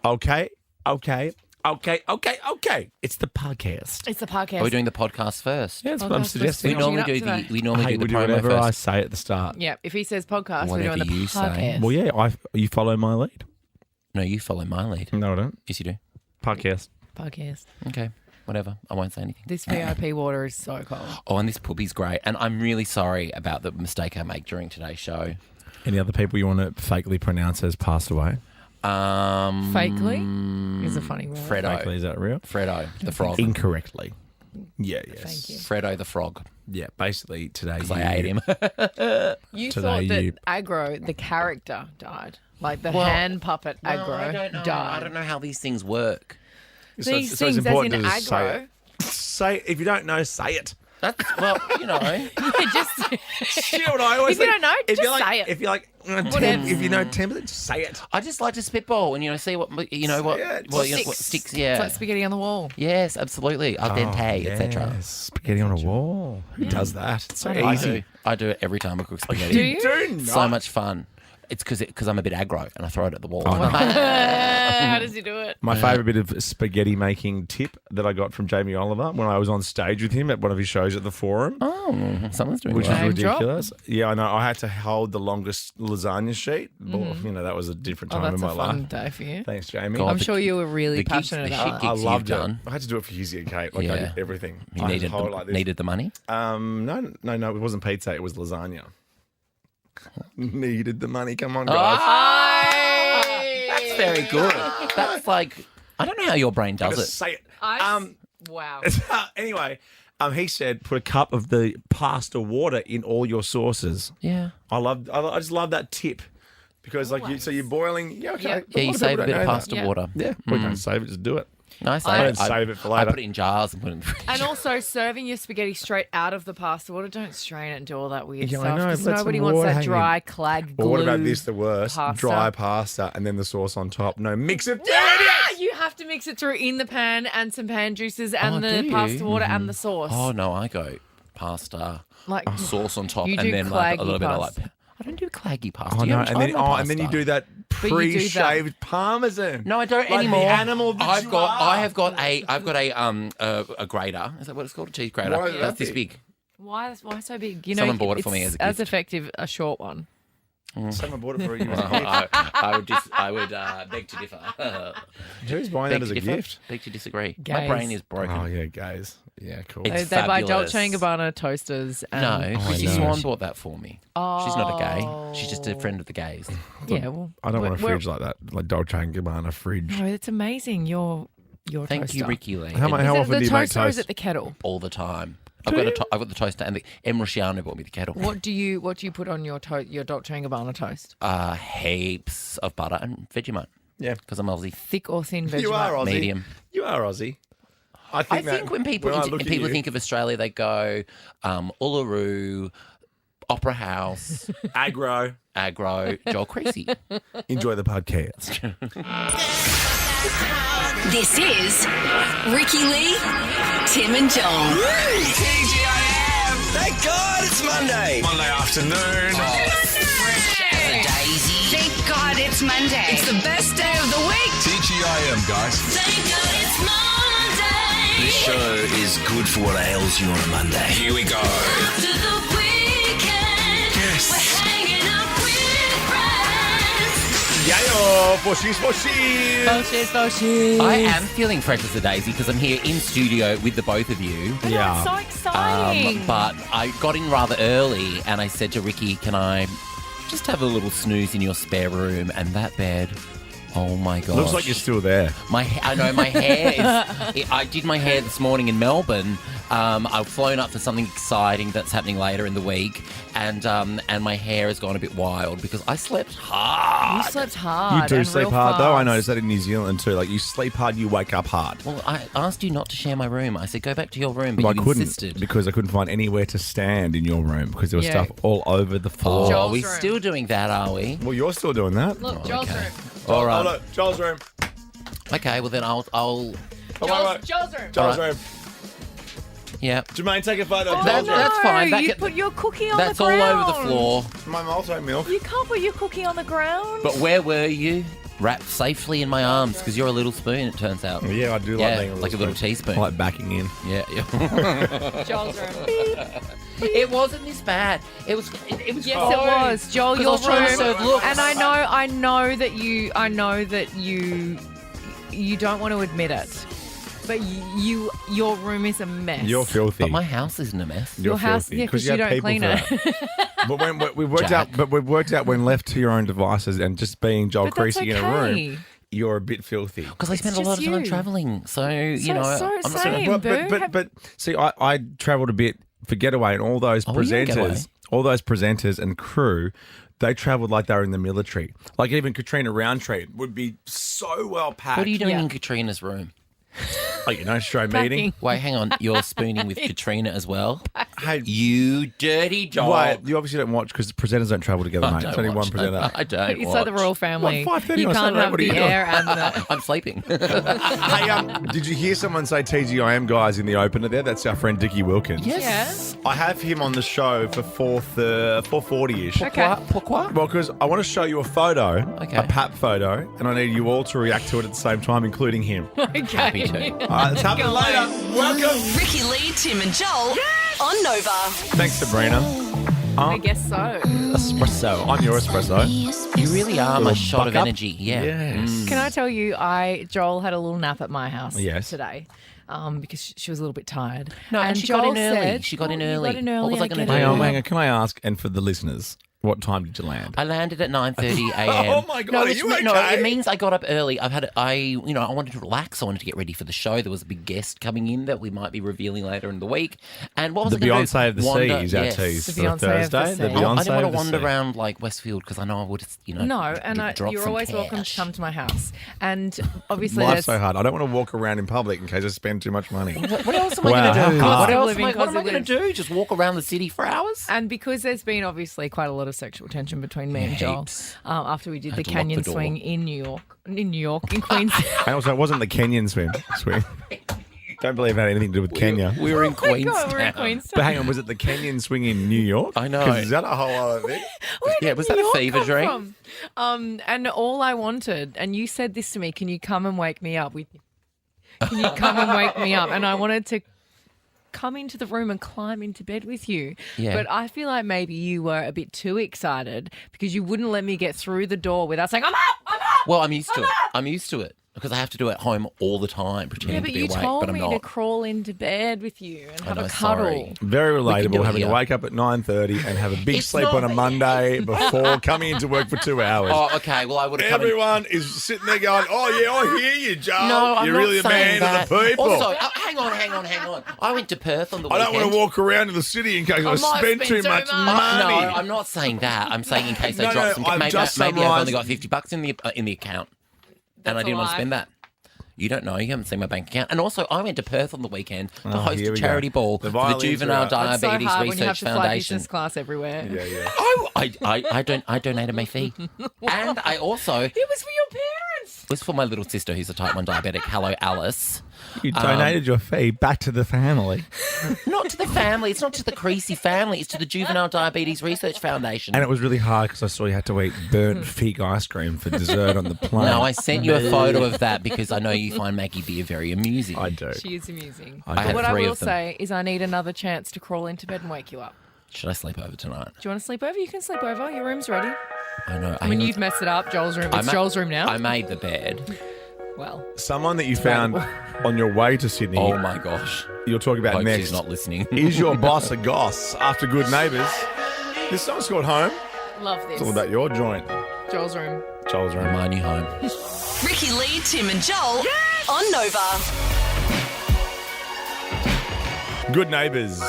Okay. It's the podcast. It's the podcast. Are we doing the podcast first? Yeah, that's what I'm suggesting. We normally do today. we normally Hey, do the we do promo whatever I first. say at the start. Yeah, if he says podcast, we're Whatever doing the you say. podcast. Well, yeah, you follow my lead. No, you follow my lead. No, I don't. Yes, you do. Podcast. Podcast. Okay, whatever. I won't say anything. This VIP water is so cold. Oh, and this puppy's great. And I'm really sorry about the mistake I make during today's show. Any other people you want to fakely pronounce as passed away? Fakely is a funny word. Fredo. Fakely, is that real? Fredo, the frog. Incorrectly. Yeah, yes. Thank you. Fredo the frog. Yeah, basically today. Because I ate him. You Today thought that you- Agro, the character, died. Like the Well, hand puppet Agro I don't know. died. I don't know how these things work. These it's things, as important in to just say Agro. it. Say if you don't know, say it. That's, well, you know. Just You know what I always If you think? don't know, If just you're like, say it. If you're like, Whatever. if you know 10%, just say it. I just like to spitball and, see what, what, Yeah, well, sticks. what sticks, It's yeah. like spaghetti on the wall. Yes, absolutely. Al dente, etc. Yes, spaghetti on a wall. Who does that? It's so I easy. do. I do it every time I cook spaghetti. Do you? Do not. So much fun. It's because I'm a bit aggro and I throw it at the wall. How does he do it? My favourite bit of spaghetti making tip that I got from Jamie Oliver when I was on stage with him at one of his shows at the Forum, Oh, someone's doing which well. was Name drop. ridiculous. Yeah, I know. I had to hold the longest lasagna sheet. Well, that was a different Oh, time that's in a my fun life. day for you. Thanks, Jamie. God, I'm the- sure you were really the gigs- passionate the about shit that. gigs I you've loved it. done. I had to do it for Hizzy and Kate. Like I Yeah. did everything. You I needed hold it like this. needed the money? No, it wasn't pizza. It was lasagna. Needed the money. Come on, guys. That's very good. That's like, I don't know how your brain does Just it. say it. Wow. Anyway, he said put a cup of the pasta water in all your sauces. Yeah. I just love that tip because so you're boiling. Yeah, okay. Yeah. Yeah, you lot of save people a bit don't of know pasta Yeah. water. that. Yeah, we don't save it. Just do it. No, I I save don't save it for I later. put it in jars and put it in the fridge. And also serving your spaghetti straight out of the pasta water. Don't strain it and do all that weird Yeah, I stuff. know, Because let some nobody wants water that hang in. dry clag glue. Or what about this? The worst: pasta. dry pasta and then the sauce on top. No, mix it. Ah, you have to mix it through in the pan and some pan juices and Oh, the do you? pasta water and the sauce. Oh, no, I go pasta, Like sauce on top, You do and then like a claggy little bit of pasta. like. I don't do claggy pasta. Oh You no, haven't and then tried my and then you pasta. do that you do that. pre-shaved parmesan. No, I don't Like anymore. The animal that I've you got. are. I've got a grater. Is that what it's called? A cheese grater. Why is it That's that this big. why so big? You Someone know, bought it for me it's as a gift. effective a short one. Someone bought it for you. I would beg to differ. Who's buying that as a gift? Beg to disagree. My Gays. brain is broken. Oh yeah, guys. Yeah, cool. It's They buy fabulous. Dolce & Gabbana toasters. And No, Chrissy know. Swan bought that for me. She's not a gay. She's just a friend of the gays. Yeah, well, I don't want a we're- fridge like that, like Dolce and Gabbana fridge. No, it's amazing. Your Thank toaster. you, Ricky Lee. How And How Is it often the do you make toaster or is toast? it the kettle? all the time. I've got the toaster and the Emriciano bought me the kettle. What do you put on your Dolce & Gabbana toast? Heaps of butter and Vegemite Yeah, because I'm Aussie. Thick or thin Vegemite? you are Aussie. Medium. You are Aussie. I I think when people I look at you- think of Australia, they go Uluru, Opera House, Agro, Agro, Joel Creasy. enjoy the podcast. This is Ricky Lee, Tim and Joel. TGIM! Thank God it's Monday. Monday afternoon. Fresh as a daisy. Thank God it's Monday. It's the best day of the week. TGIM, guys. Thank God it's Monday. This show is good for what ails you on a Monday. Here we go. After the weekend, Yes. we're hanging out with friends. Yayo, bushies. I am feeling fresh as a daisy because I'm here in studio with the both of you. Yeah. So exciting. But I got in rather early and I said to Ricky, can I just have a little snooze in your spare room? And that bed, oh my gosh. Looks like you're still there. I know my hair is... I did my hair this morning in Melbourne. I've flown up for something exciting that's happening later in the week. And my hair has gone a bit wild because I slept hard. You slept hard. You do and sleep real hard, though. I fast. noticed that in New Zealand, too. Like, you sleep hard, you wake up hard. Well, I asked you not to share my room. I said, go back to your room, but Well, you I couldn't insisted. because I couldn't find anywhere to stand in your room because there was Yeah. stuff all over the floor. Oh, Joel's are we room. still doing that, are we? Well, you're still doing that. Look, Joel's okay. room. All right. Oh, look, Joel's room. Okay, well then I'll Oh, wait. Joel's room. Joel's All right. room. yeah. Jermaine, take a photo of Oh, Joel's no. room. That's fine. That you can- put your cookie on That's the all ground. over the floor. My multi milk. You can't put your cookie on the ground. But where were you? wrapped safely in my arms because you're a little spoon, it turns out. Yeah, I do like being a little like a little teaspoon. I like backing in. Yeah. Joel's room. It wasn't this bad. It was. It was. Yes, fine. it was. Joel, 'Cause I your was trying to room. serve looks. And I know that you don't want to admit it, but your room is a mess. You're filthy. But my house isn't a mess. You're your house, filthy. yeah, because you you have don't people clean for it. that. But when we've worked Jack. out when left to your own devices and just being Joel But that's Creasy in a okay. room, you're a bit filthy. Because I spend a It's lot of just time you. travelling, so you know. so I'm not same. gonna- Boo. But see, I travelled a bit for Getaway, and all those Oh, you're a Getaway. presenters and crew, they travelled like they were in the military. Like even Katrina Roundtree would be so well packed. What are you doing Yeah. in Katrina's room? Oh, show meeting. Wait, hang on. You're spooning with Katrina as well? Hey, You dirty dog. wait, you obviously don't watch because the presenters don't travel together, I mate. don't It's only one watch. presenter. I don't It's watch. like the royal family. What, 5:30 you on can't Saturday? have What are you the doing? air and the. I'm sleeping. Hey, did you hear someone say TGIM guys in the opener there? That's our friend Dickie Wilkins. Yes. I have him on the show for 4:40ish. Okay. Pourquoi? Well, because I want to show you a photo, Okay. a pap photo, and I need you all to react to it at the same time, including him. Okay. Happy to. All right, let's happen later. Welcome. Ricky Lee, Tim and Joel on Nova. Thanks, Sabrina. I guess so. Espresso. I'm your espresso. You really are my Little shot of buck up. energy. Yeah. Yes. Can I tell you, Joel had a little nap at my house Yes. today. Because she was a little bit tired. No, and she got Joel in early. said- She got in Oh, you early. got in early, What was I I gonna get do? it. Hang on. Can I ask, and for the listeners, what time did you land? I landed at 9:30 a.m. Oh my God, No, are it's- you No, okay? it means I got up early. I wanted to relax. I wanted to get ready for the show. There was a big guest coming in that we might be revealing later in the week. And what was The I going to do? Beyonce of the Wander- Sea is our yes. tease The for Beyonce of the Thursday. Sea. The I I Beyonce didn't want of to the wander Sea. around like Westfield because I know I would, No, and drop you're some always welcome to cash. come to my house. And obviously, Life's there's so hard. I don't want to walk around in public in case I spend too much money. What else am I Wow, going to how do? hard. What else Living, what am I cozy going to do? Just walk around the city for hours? And because there's been obviously quite a lot of sexual tension between me and Joel Heaps. after we did the Had to lock canyon the door. swing in New York, in Queensland. And also, it wasn't the Kenyan swing. Don't believe it had anything to do with Kenya. We were in Oh my God, Queenstown. we're in But Queenstown. hang on, was it the Kenyan swing in New York? I know. 'Cause is that a whole other thing? Yeah, was New that a York fever come dream? from? And all I wanted, and you said this to me, can you come and wake me up? Can you come and wake me up? And I wanted to come into the room and climb into bed with you. Yeah. But I feel like maybe you were a bit too excited because you wouldn't let me get through the door without saying, I'm up! Well, I'm used to it. I'm used to it because I have to do it at home all the time, pretending Yeah, to but be you awake, told but I'm me not. to crawl into bed with you and have know, a cuddle. sorry. Very can do relatable, it having to here. wake up at 9:30 and have a big It's sleep not- on a Monday before coming into work for 2 hours. Oh, okay. Well, I would have come in. Everyone is sitting there going, oh, yeah, I hear you, Joel. No, I'm You're not really a saying man that. of the people. Also, hang on. I went to Perth on the I weekend. don't want to walk around in the city in case I might spend spend too too much much. money. No, I'm not saying that. I'm saying in case they No, drop no, some. I've Maybe, just maybe I've summarised- only got $50 in the account, and I That's didn't a want to lie. spend that. You don't know. You haven't seen my bank account. And also, I went to Perth on the weekend to host here a we charity go. ball The for the violins Juvenile are out. It's so Diabetes hard when you have Research to fly Foundation. business class everywhere. Yeah, yeah. Oh, I donated my fee, and I also It was for your parents. it was for my little sister who's a type 1 diabetic. Hello, Alice. You donated your fee back to the family. Not to the family. It's not to the Creasy family. It's to the Juvenile Diabetes Research Foundation. And it was really hard because I saw you had to eat burnt fig ice cream for dessert on the plane. No, I sent you a photo of that because I know you find Maggie Beer very amusing. I do. She is amusing. I But had what I 3 will of them. say is I need another chance to crawl into bed and wake you up. Should I sleep over tonight? Do you want to sleep over? You can sleep over. Your room's ready. I know. I mean, you've messed it up. Joel's room. It's Joel's room now. I made the bed. Well, Someone that you found on your way to Sydney, Oh my gosh. you'll talk about Hope next, she's not listening. is your boss a goss after Good Neighbours. This song's called Home. love this. It's all about your joint. Joel's room. Joel's room. My new home. Ricky Lee, Tim and Joel on Nova. Good Neighbours.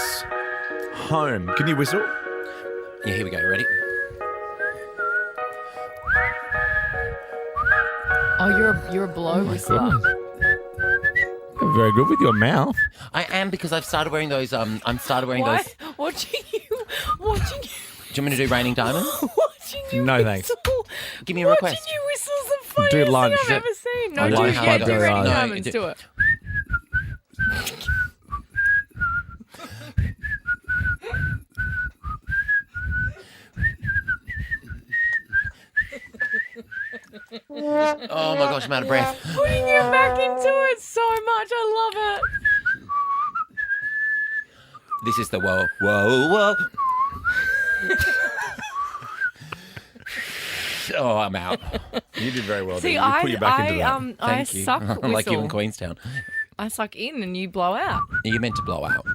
Home. Can you whistle? Yeah, here we go. Ready? Oh, you're a blow whistler. goodness. You're very good with your mouth. I am because I've started wearing those. I'm started wearing Why? those. Watching you. Do you want me to do Raining Diamonds? Watching you No, whistle. thanks. Give me a request. Watching you whistle is the funniest Do lunch. thing I've ever seen. No, I do, lunch yeah, by do Billie Raining Eilish. Diamonds. No, Do it. Oh my gosh, I'm out of breath. Putting you back into it so much. I love it. This is the whoa. Oh, I'm out. You did very well. See, you put you back into that. I Thank you. suck whistle. Like you in Queenstown. I suck in and you blow out. You're meant to blow out.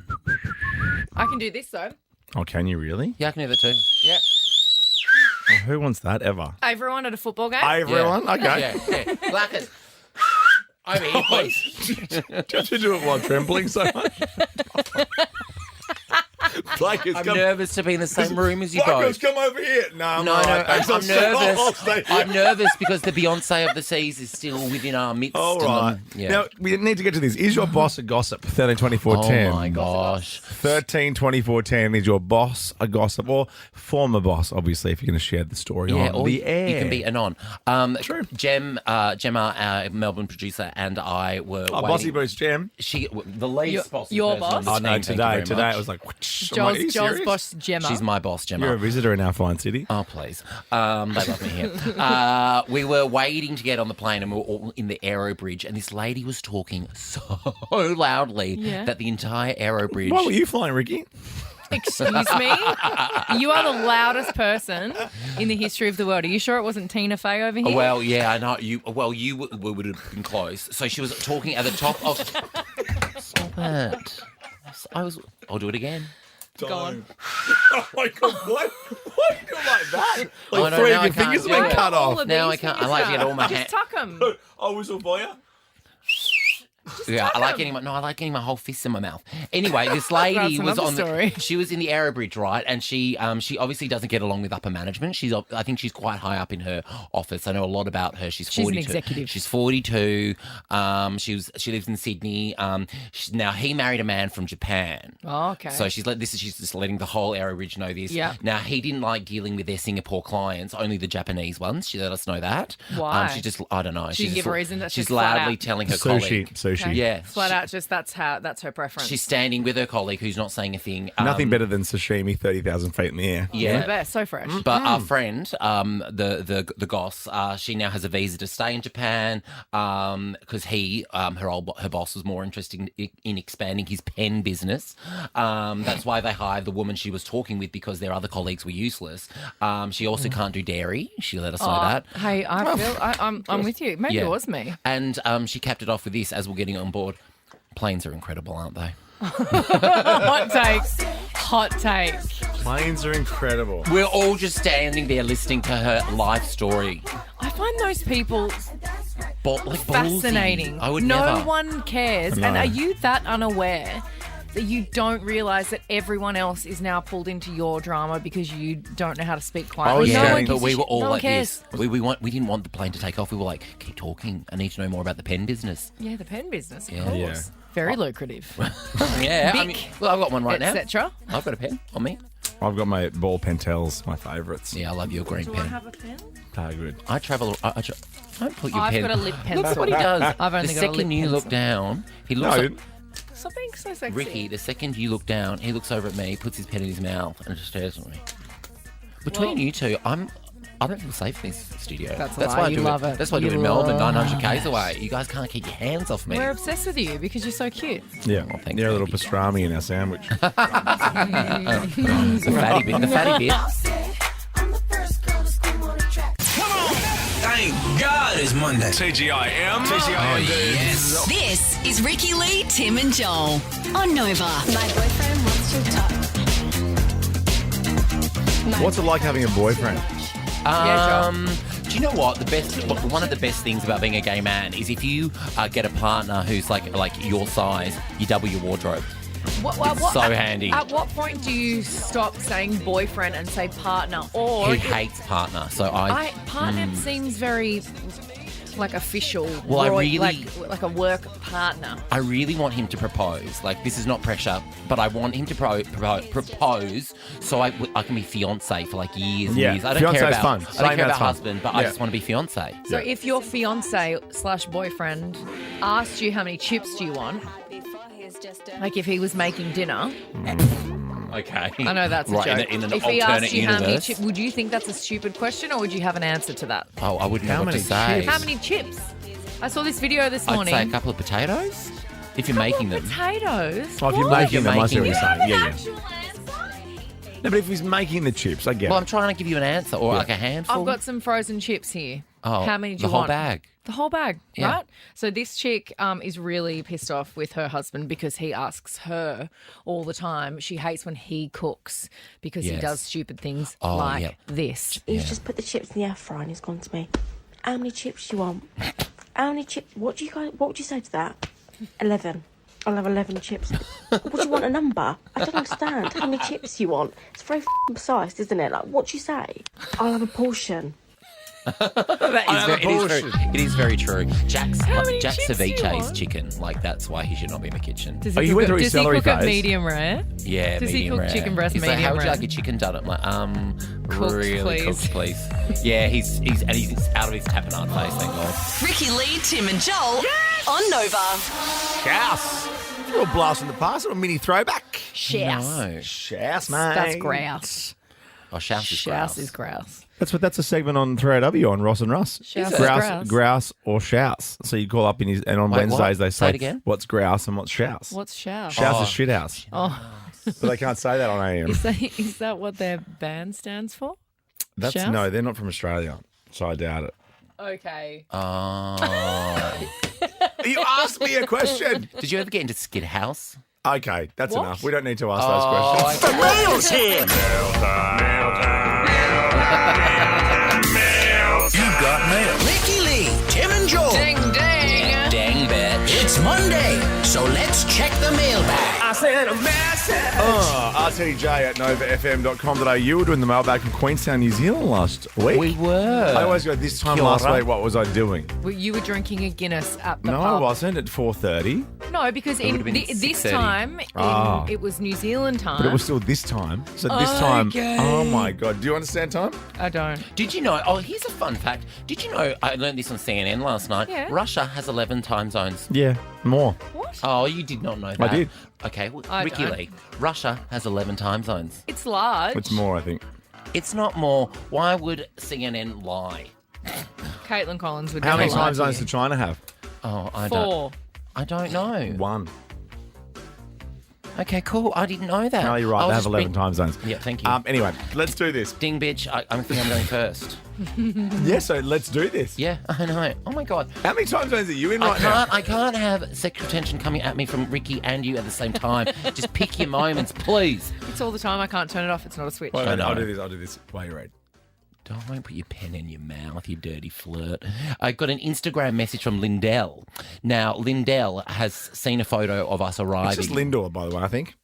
I can do this though. Oh, can you really? Yeah, I can do that too. Yeah. Oh, who wants that ever? Everyone at a football game? Everyone? Okay. Yeah. Blackers. Over here, please. Do you have to do it while trembling so much? I'm nervous to be in the same room as you Blackers, both. come over here. No, I'm nervous. nervous. I'm nervous because the Beyonce of the Seas is still within our midst. All right. Yeah. Now, we need to get to this. Is your boss a gossip? 13, 24, 10. Oh my gosh. 13, 24, 10. Is your boss a gossip? Or former boss, obviously, if you're going to share the story on or the air. You can be anon. True. Gemma, our Melbourne producer, and I were Oh, waiting. Bossy Boost Gem. The least possible your person on boss? this Oh, no, team, thank you very today much. it was like, I'm like, are you Joel's serious? boss, Gemma. She's my boss, Gemma. You're a visitor in our fine city. Oh, please. They love me here. We were waiting to get on the plane and we were all in the Aero Bridge and this lady was talking so loudly that the entire Aero Bridge... Why were you flying, Ricky? Excuse me? You are the loudest person in the history of the world. Are you sure it wasn't Tina Fey over here? Well, yeah, I know. You would have been close. So she was talking at the top of... Stop it. I'll do it again. Go on. Oh my God, what? Why are you doing like that? Oh, Like no, three now of I your can't fingers do have been it. cut All off. of Now these I can't. I fingers like to get out. all my Just tuck them. I'll whistle for you. Yeah, I like getting my whole fist in my mouth. Anyway, this lady That's was another on. story. She was in the Aero Bridge, right? And she obviously doesn't get along with upper management. I think she's quite high up in her office. I know a lot about her. She's 42. an executive. She's 42. She lives in Sydney. Now he married a man from Japan. Oh, okay. So she's just letting the whole Aero Bridge know this. Yeah. Now he didn't like dealing with their Singapore clients, only the Japanese ones. She let us know that. Why? She just I don't know. She She's give just- a reason? That's she's just flat loudly out. telling her colleague. Sushi. Yeah. Flat out, just that's her preference. She's standing with her colleague who's not saying a thing. Nothing better than sashimi 30,000 feet in the air. Yeah. the best, so fresh. But our friend, the Goss, she now has a visa to stay in Japan because her boss was more interested in expanding his pen business. That's why they hired the woman she was talking with because their other colleagues were useless. She also can't do dairy. She let us know that. Hey, I'm with you. Maybe it was me. And she capped it off with this as we're getting on board. Planes are incredible, aren't they? Hot take. Planes are incredible. We're all just standing there listening to her life story. I find those people Ballsy. fascinating. I would no never. one cares. No. And are you that unaware that you don't realise that everyone else is now pulled into your drama because you don't know how to speak quietly? Yeah, no one but gives we a were shit. all No one like cares. this. We didn't want the plane to take off. We were like, keep talking. I need to know more about the pen business. Yeah, the pen business, of Yeah. course. Yeah. Very lucrative. Yeah, I Bic, mean, well, I've got one right now. Etc. I've got a pen on me. I've got my ball pentels, my favourites. Yeah, I love your green Do I pen. have a pen? Ah, good. I travel. Don't put your I've pen. got a lip pencil. Look at what he does. I've only the got a lip second you look pencil. down, he looks. No, Like, Stop being so sexy. Ricky, the second you look down, he looks over at me, puts his pen in his mouth, and just stares at me. Between Well- you two, I don't feel safe in this studio. That's a lie. why I You do love it. That's why I do You it in Melbourne, love 900 k's away. You guys can't keep your hands off me. We're obsessed with you because you're so cute. Yeah, Oh, thanks, you're a little baby. pastrami in our sandwich. The fatty bit. The fatty bit. Thank God it's Monday. TGIM. Oh, yes. This is Ricky Lee, Tim and Joel on Nova. My boyfriend wants to talk. What's it like having a boyfriend? Do you know what one of the best things about being a gay man is if you get a partner who's like your size, you double your wardrobe. So handy. At what point do you stop saying boyfriend and say partner? Or He hates partner, so partner seems very like official. Well, I or really- like a work partner. I really want him to propose. Like, this is not pressure, but I want him to propose so I can be fiance for like years and Yeah, years. I don't care fiance's about fun. I don't Same care as about fun. husband, but I Yeah. just want to be fiance. So Yeah. if your fiance/boyfriend asked you how many chips do you want, like if he was making dinner, Okay. I know that's a right, joke. In an if he alternate asked you how many universe. chips, would you think that's a stupid question, or would you have an answer to that? Oh, I wouldn't How know what to many say. chips? How many chips? I saw this video this I'd morning. say a couple of potatoes. If you're making them. Potatoes. Oh, if you're What? making them, I see what making you're them. saying. Yeah, yeah. Actual answer? No, but if he's making the chips, I get Well, it. I'm trying to give you an answer or like a handful. I've got some frozen chips here. Oh, How many do the you whole want? bag. The whole bag, Yeah. right? So this chick is really pissed off with her husband because he asks her all the time. She hates when he cooks because he Yes. does stupid things Oh, like yep. this. He's just put the chips in the air fryer and he's gone to me. How many chips do you want? How many chips? What would you say to that? 11. I'll have 11 chips. What do you want, a number? I don't understand. How many chips do you want? It's very precise, isn't it? Like, what do you say? I'll have a portion. It is very true. Jack's many Jack chips do you ceviche's want? chicken. Like, that's why he should not be in the kitchen. Does Oh, he you cook went through it, his does he celery cook it phase. medium rare? Yeah, Does he medium cook rare. chicken breast He's medium like, how would you rare? like your chicken done? I'm like, Cooked, really please. cooked, please. Yeah, he's out of his tapenade phase, thank God. Ricky Lee, Tim and Joel on Nova. Shouse. A little blast from the past, a little mini throwback. Shouse. No. Shouse, mate. That's grouse. Oh, shouse is Shouse grouse. is grouse. That's a segment on 3AW on Ross and Russ. Shouse is grouse, grouse. grouse or shouse. So you call up and on Wait, Wednesdays what? they Say say it again. what's grouse and what's shouse. What's shouse? Shouse is shit house. Oh, But they can't say that on AM. is that what their band stands for? Shouse? No, they're not from Australia, so I doubt it. Okay. Oh. You asked me a question. Did you ever get into Skid House? Okay, that's What? enough. We don't need to ask those questions. okay. Mail's here. You've got mail. Ricky Lee, Tim and Joel. Ding ding. Dang bitch. It's Monday, so let's check the mailbag. RTJ at novafm.com.au. You were doing the mailbag from Queenstown, New Zealand last week. We were. I always go, this time Kia last ora. week, what was I doing? Well, you were drinking a Guinness at the No, pub. I wasn't at 4:30, No, because in would've been this 6:30. time, Ah. it was New Zealand time. but it was still this time. So this time, Okay. oh my God. Do you understand time? I don't. Did you know? Oh, here's a fun fact. Did you know? I learned this on CNN last night. Yeah. Russia has 11 time zones. Yeah, more. What? Oh, you did not know that. did. Okay, well, I Ricky don't. Lee. Russia has 11 time zones. It's large. It's more, I think. It's not more. Why would CNN lie? Caitlin Collins would How never many lie time to zones you. did China have? Oh, I 4. don't know. One. Okay, cool. I didn't know that. No, you're I right. was They have just 11 being- time zones. Yeah, thank you. Anyway, let's do this. Ding, bitch. I think I'm going first. Yeah, so let's do this. Yeah, I know. Oh my god. How many time zones are you in right now? I can't have sexual tension coming at me from Ricky and you at the same time. Just pick your moments, please. It's all the time. I can't turn it off. It's not a switch. Wait, I know. I'll do this while you read. Don't put your pen in your mouth, you dirty flirt. I got an Instagram message from Lindell. Now, Lindell has seen a photo of us arriving. It's just Lindor, by the way, I think.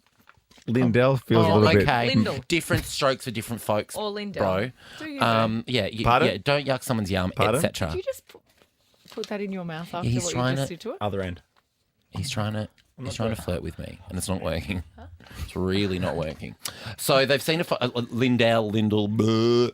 Lindell feels a little bit. okay. Lindell. Different strokes for different folks. Or Lindell. Bro. Do you Yeah, Pardon? yeah, don't yuck someone's yum, Pardon? etc. Did you just put that in your mouth after he's what trying you just to- did to it? Other end. He's trying to flirt with me, and it's not working. It's really not working. So they've seen Lindell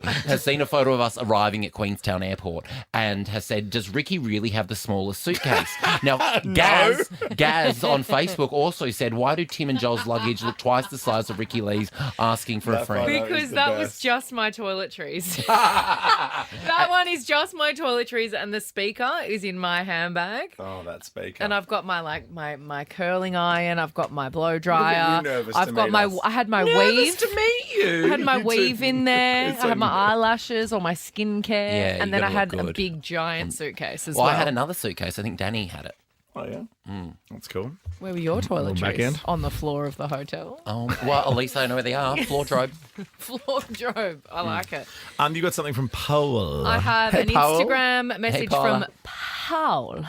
has seen a photo of us arriving at Queenstown Airport and has said, "Does Ricky really have the smallest suitcase?" Now, Gaz on Facebook also said, "Why do Tim and Joel's luggage look twice the size of Ricky Lee's?" Asking for a friend. photo- Because is the that was best. just my toiletries. That one is just my toiletries, and the speaker is in my handbag. Oh, that speaker. And I've got my curling iron. I've got my blow dryer. you nervous I've to got meet my. us. I had my Nervous weave. to meet you. I had my You too. weave in there. It's I had my so- eyelashes or my skincare, Yeah, and you then I gotta had look a good. big giant suitcase as Well, well. I had another suitcase. I think Danny had it. Oh, yeah? That's cool. Where were your little back toiletries? end. On the floor of the hotel. Well, at least I know where they are. Floordrobe. Floor drobe. I like it. You got something from Paul. I have Hey, an Paul. Instagram message Paula. from Paul.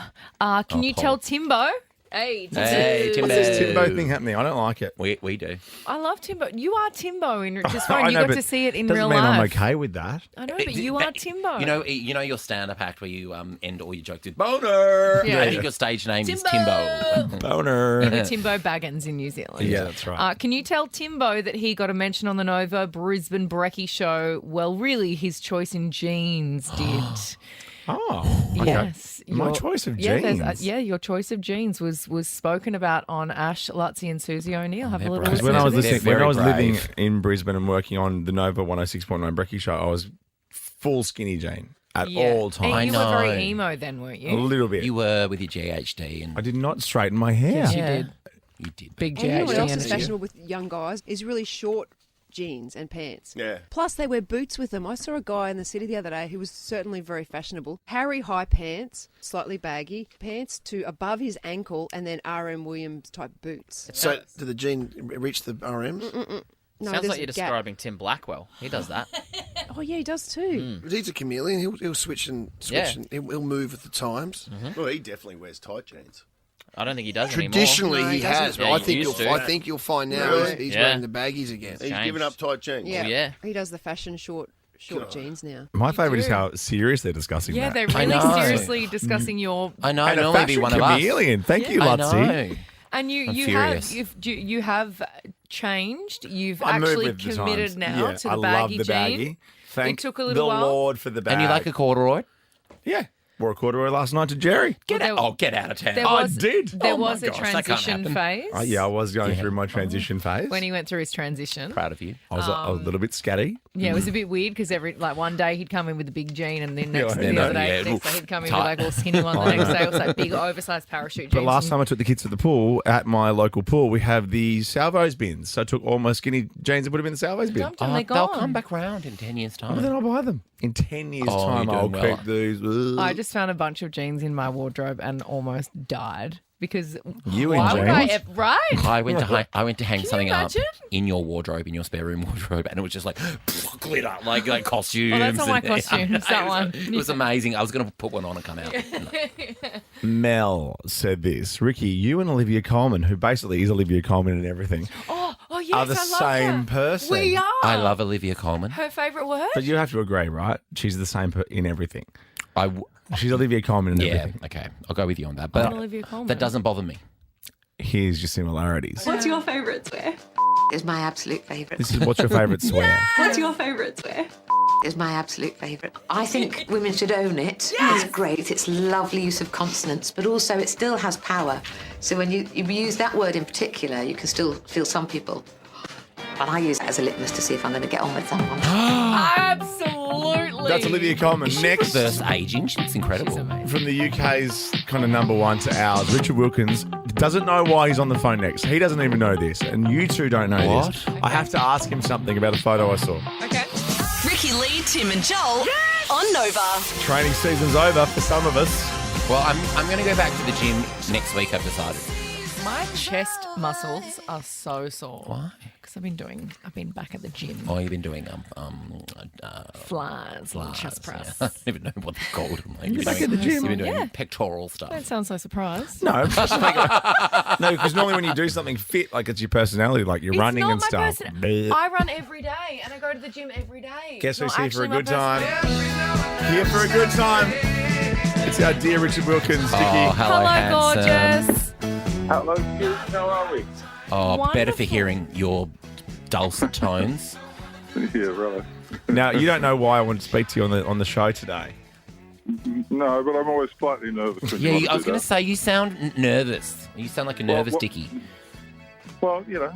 Can you Paul. tell Timbo? Hey, Timbo. Hey, What's this Timbo. Timbo thing happening? I don't like it. We do. I love Timbo. You are Timbo in just I fine. You know, got but to see it in doesn't real mean life. I'm okay with that. I know, but you are Timbo. You know your stand-up act where you end all your jokes with boner. Yeah. I think your stage name is Timbo. Timbo. Boner. You're Timbo Baggins in New Zealand. Yeah, that's right. Can you tell Timbo that he got a mention on the Nova Brisbane Brekkie show? Well, really, his choice in jeans did. Oh, okay. Yes. My your- choice of yeah, there's jeans. your choice of jeans was spoken about on Ash, Lutzi and Susie O'Neill. Have a they're little brave. Because when I was They're listening, very when I was living brave. in Brisbane and working on the Nova 106.9 Brekkie show, I was full skinny jean at all times. And you I were very know. emo then, weren't A you? little bit. You were with your GHD and I did not straighten my hair. Yes, you Yeah. did. you did. Big And you know what GHD else is energy. fashionable with young guys is really short jeans and pants. Yeah. Plus, they wear boots with them. I saw a guy in the city the other day who was certainly very fashionable. Harry high pants, slightly baggy, pants to above his ankle, and then R.M. Williams type boots. So, did the gene reach the RMs? No, Sounds there's like you're a gap. describing Tim Blackwell. He does that. Oh, yeah, he does too. He's a chameleon. He'll switch and switch, Yeah. and he'll move with the times. Well, he definitely wears tight jeans. I don't think he does Traditionally, anymore. No, he he doesn't. has, but Yeah, I he think used you'll. to. I think you'll find now Really? he's Yeah. wearing the baggies again. He's Changed. given up tight jeans. Yeah. Yeah. He does the fashion short jeans now. My favourite is do. how serious they're discussing Yeah, that. they're really know. seriously discussing your. I know. And a Normally be fashion one of us. chameleon. Thank you, I Lutzi. know. And I'm you furious. you have changed. You've I move actually with the committed times. now Yeah, to the I love baggy the baggy. jean. Thank took a little the while. Lord for the bag. And you like a corduroy? Yeah. Wore a corduroy last night to Jerry. Get Well, out! Oh, get out of town! There I was, did. There Oh my was a gosh, that can't transition happen. phase. Yeah, I was going through my transition phase. When he went through his transition. Proud of you. I was a little bit scatty. Yeah, it was a bit weird because one day he'd come in with a big jean, and then Yeah, next I the know. other day, Yeah, next day he'd come in tight. with like all skinny one. The next day it was like big oversized parachute jeans. But last and- time I took the kids to the pool, at my local pool, we have the salvos bins. So I took all my skinny jeans and put them in the salvos bin. dumped them, they're They'll gone. come back round in 10 years' time. But then I'll buy them. In 10 years' Oh, time, you're I'll doing well. keep these. Ugh. I just found a bunch of jeans in my wardrobe and almost died because You in why would I jeans? right? I went to hang you something up imagine? in your wardrobe, in your spare room wardrobe, and it was just like glitter, like costumes. Oh, that's not my and- costumes, that one. It was amazing. I was going to put one on and come out. Mel said this. Ricky, you and Olivia Colman, who basically is Olivia Colman and everything, Oh yes, are the I love same her. person. We are. I love Olivia Colman. Her favourite word? But you have to agree, right? She's the same in everything. I She's Olivia Colman in yeah, everything. okay. I'll go with you on that. I'm But Olivia Colman. that doesn't bother me. Here's your similarities. What's your favourite swear? Is my absolute favourite. This is what's your favourite swear? What's your favourite swear? Is my absolute favourite. I think women should own it. It's great. It's lovely use of consonants, but also it still has power. So when you use that word in particular, you can still feel some people. And I use it as a litmus to see if I'm going to get on with someone. Absolutely. That's Olivia Colman. Next, Reverse aging. She looks incredible. from the UK's kind of number one to ours, Richard Wilkins doesn't know why he's on the phone next. He doesn't even know this, and you two don't know What? this. I have to ask him something about a photo I saw. Okay. Ricky Lee, Tim and Joel on Nova. Training season's over for some of us. Well, I'm going to go back to the gym next week, I've decided. My chest muscles are so sore. Why? Because I've been back at the gym. Oh, you've been doing Flies and chest press. Yeah. I don't even know what they're called. I'm like, You're back at the gym. You've been doing Yeah. pectoral stuff. Don't sound so surprised. No, no, because normally when you do something fit, like it's your personality, like you're running and stuff. Bleh. I run every day and I go to the gym every day. Guess It's who's not here for a actually my good time? personality. Here for a good time. It's our dear Richard Wilkins, Vicky. Oh, hello, Hello, handsome. gorgeous. Hello, kids. How are we? Oh, better for Wonderful. hearing your dulcet tones. Yeah, right. Now, you don't know why I want to speak to you on the show today. No, but I'm always slightly nervous when Yeah, you I was going to say, you sound nervous. You sound like a nervous Dickie. Well, you know,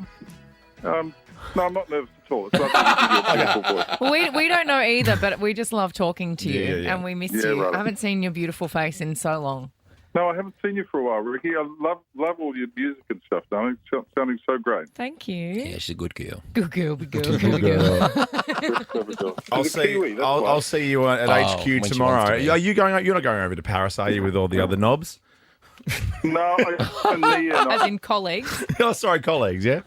no, I'm not nervous at all. It's not your beautiful voice. Well, we don't know either, but we just love talking to you Yeah. and we miss Yeah, you. right. I haven't seen your beautiful face in so long. No, I haven't seen you for a while, Ricky. I love all your music and stuff, darling. It's sounding so great. Thank you. Yeah, she's a good girl. Good girl, good girl, good girl. I'll She's a see. Kiwi, that's I'll why. see you at Oh, HQ when she tomorrow. wants to be. Are you going? You're not going over to Paris, are you, with all the other knobs? No, As in colleagues. Oh, sorry, colleagues. Yeah.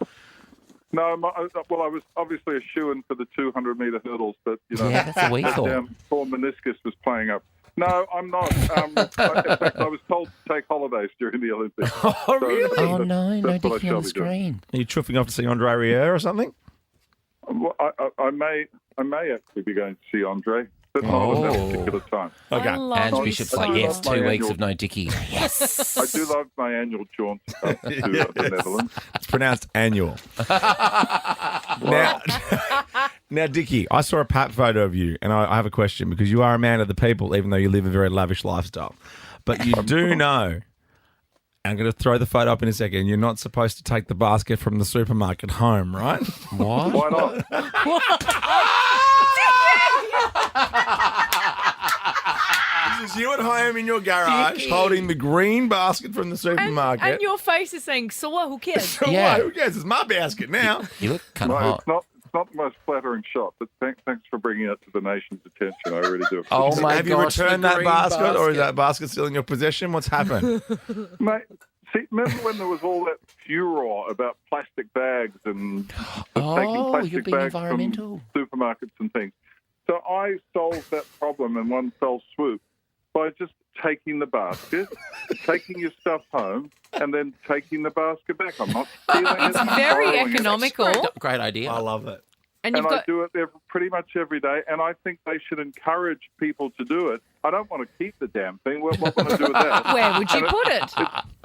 no. I was obviously a shoo-in for the 200-metre hurdles, but you know, Yeah, that's what we thought. poor meniscus was playing up. No, I'm not. In fact, I was told to take holidays during the Olympics. Oh, really? Oh, no, that's what I Dickie shall on the be doing. screen. Are you chuffing off to see Andre Rieu or something? Well, I may actually be going to see Andre. but not at that particular time. Okay. Ange Bishop's like, yes, 2 weeks of no dickie. Yes. I do love my annual jaunt up to the Netherlands. It's pronounced annual. Now, Dickie, I saw a pat photo of you, and I have a question because you are a man of the people, even though you live a very lavish lifestyle. But you do know, and I'm going to throw the photo up in a second, you're not supposed to take the basket from the supermarket home, right? What? Why not? This is you at home in your garage holding the green basket from the supermarket. And your face is saying, so what? Who cares? So what? Who cares? It's my basket now. You look kind of hot. It's not the most flattering shot, but thanks for bringing it to the nation's attention. I really do. Oh my Have you gosh, returned the that green basket, or is basket. that basket still in your possession? What's happened? Mate, see, remember when there was all that furor about plastic bags and taking you're plastic being bags environmental. from supermarkets and things? So I solved that problem in one fell swoop by just taking the basket, taking your stuff home, and then taking the basket back. I'm not stealing it. It's very economical. Great idea. I love it. And you've I got do it pretty much every day, and I think they should encourage people to do it. I don't want to keep the damn thing. What am I going to do with that? Where would you put it?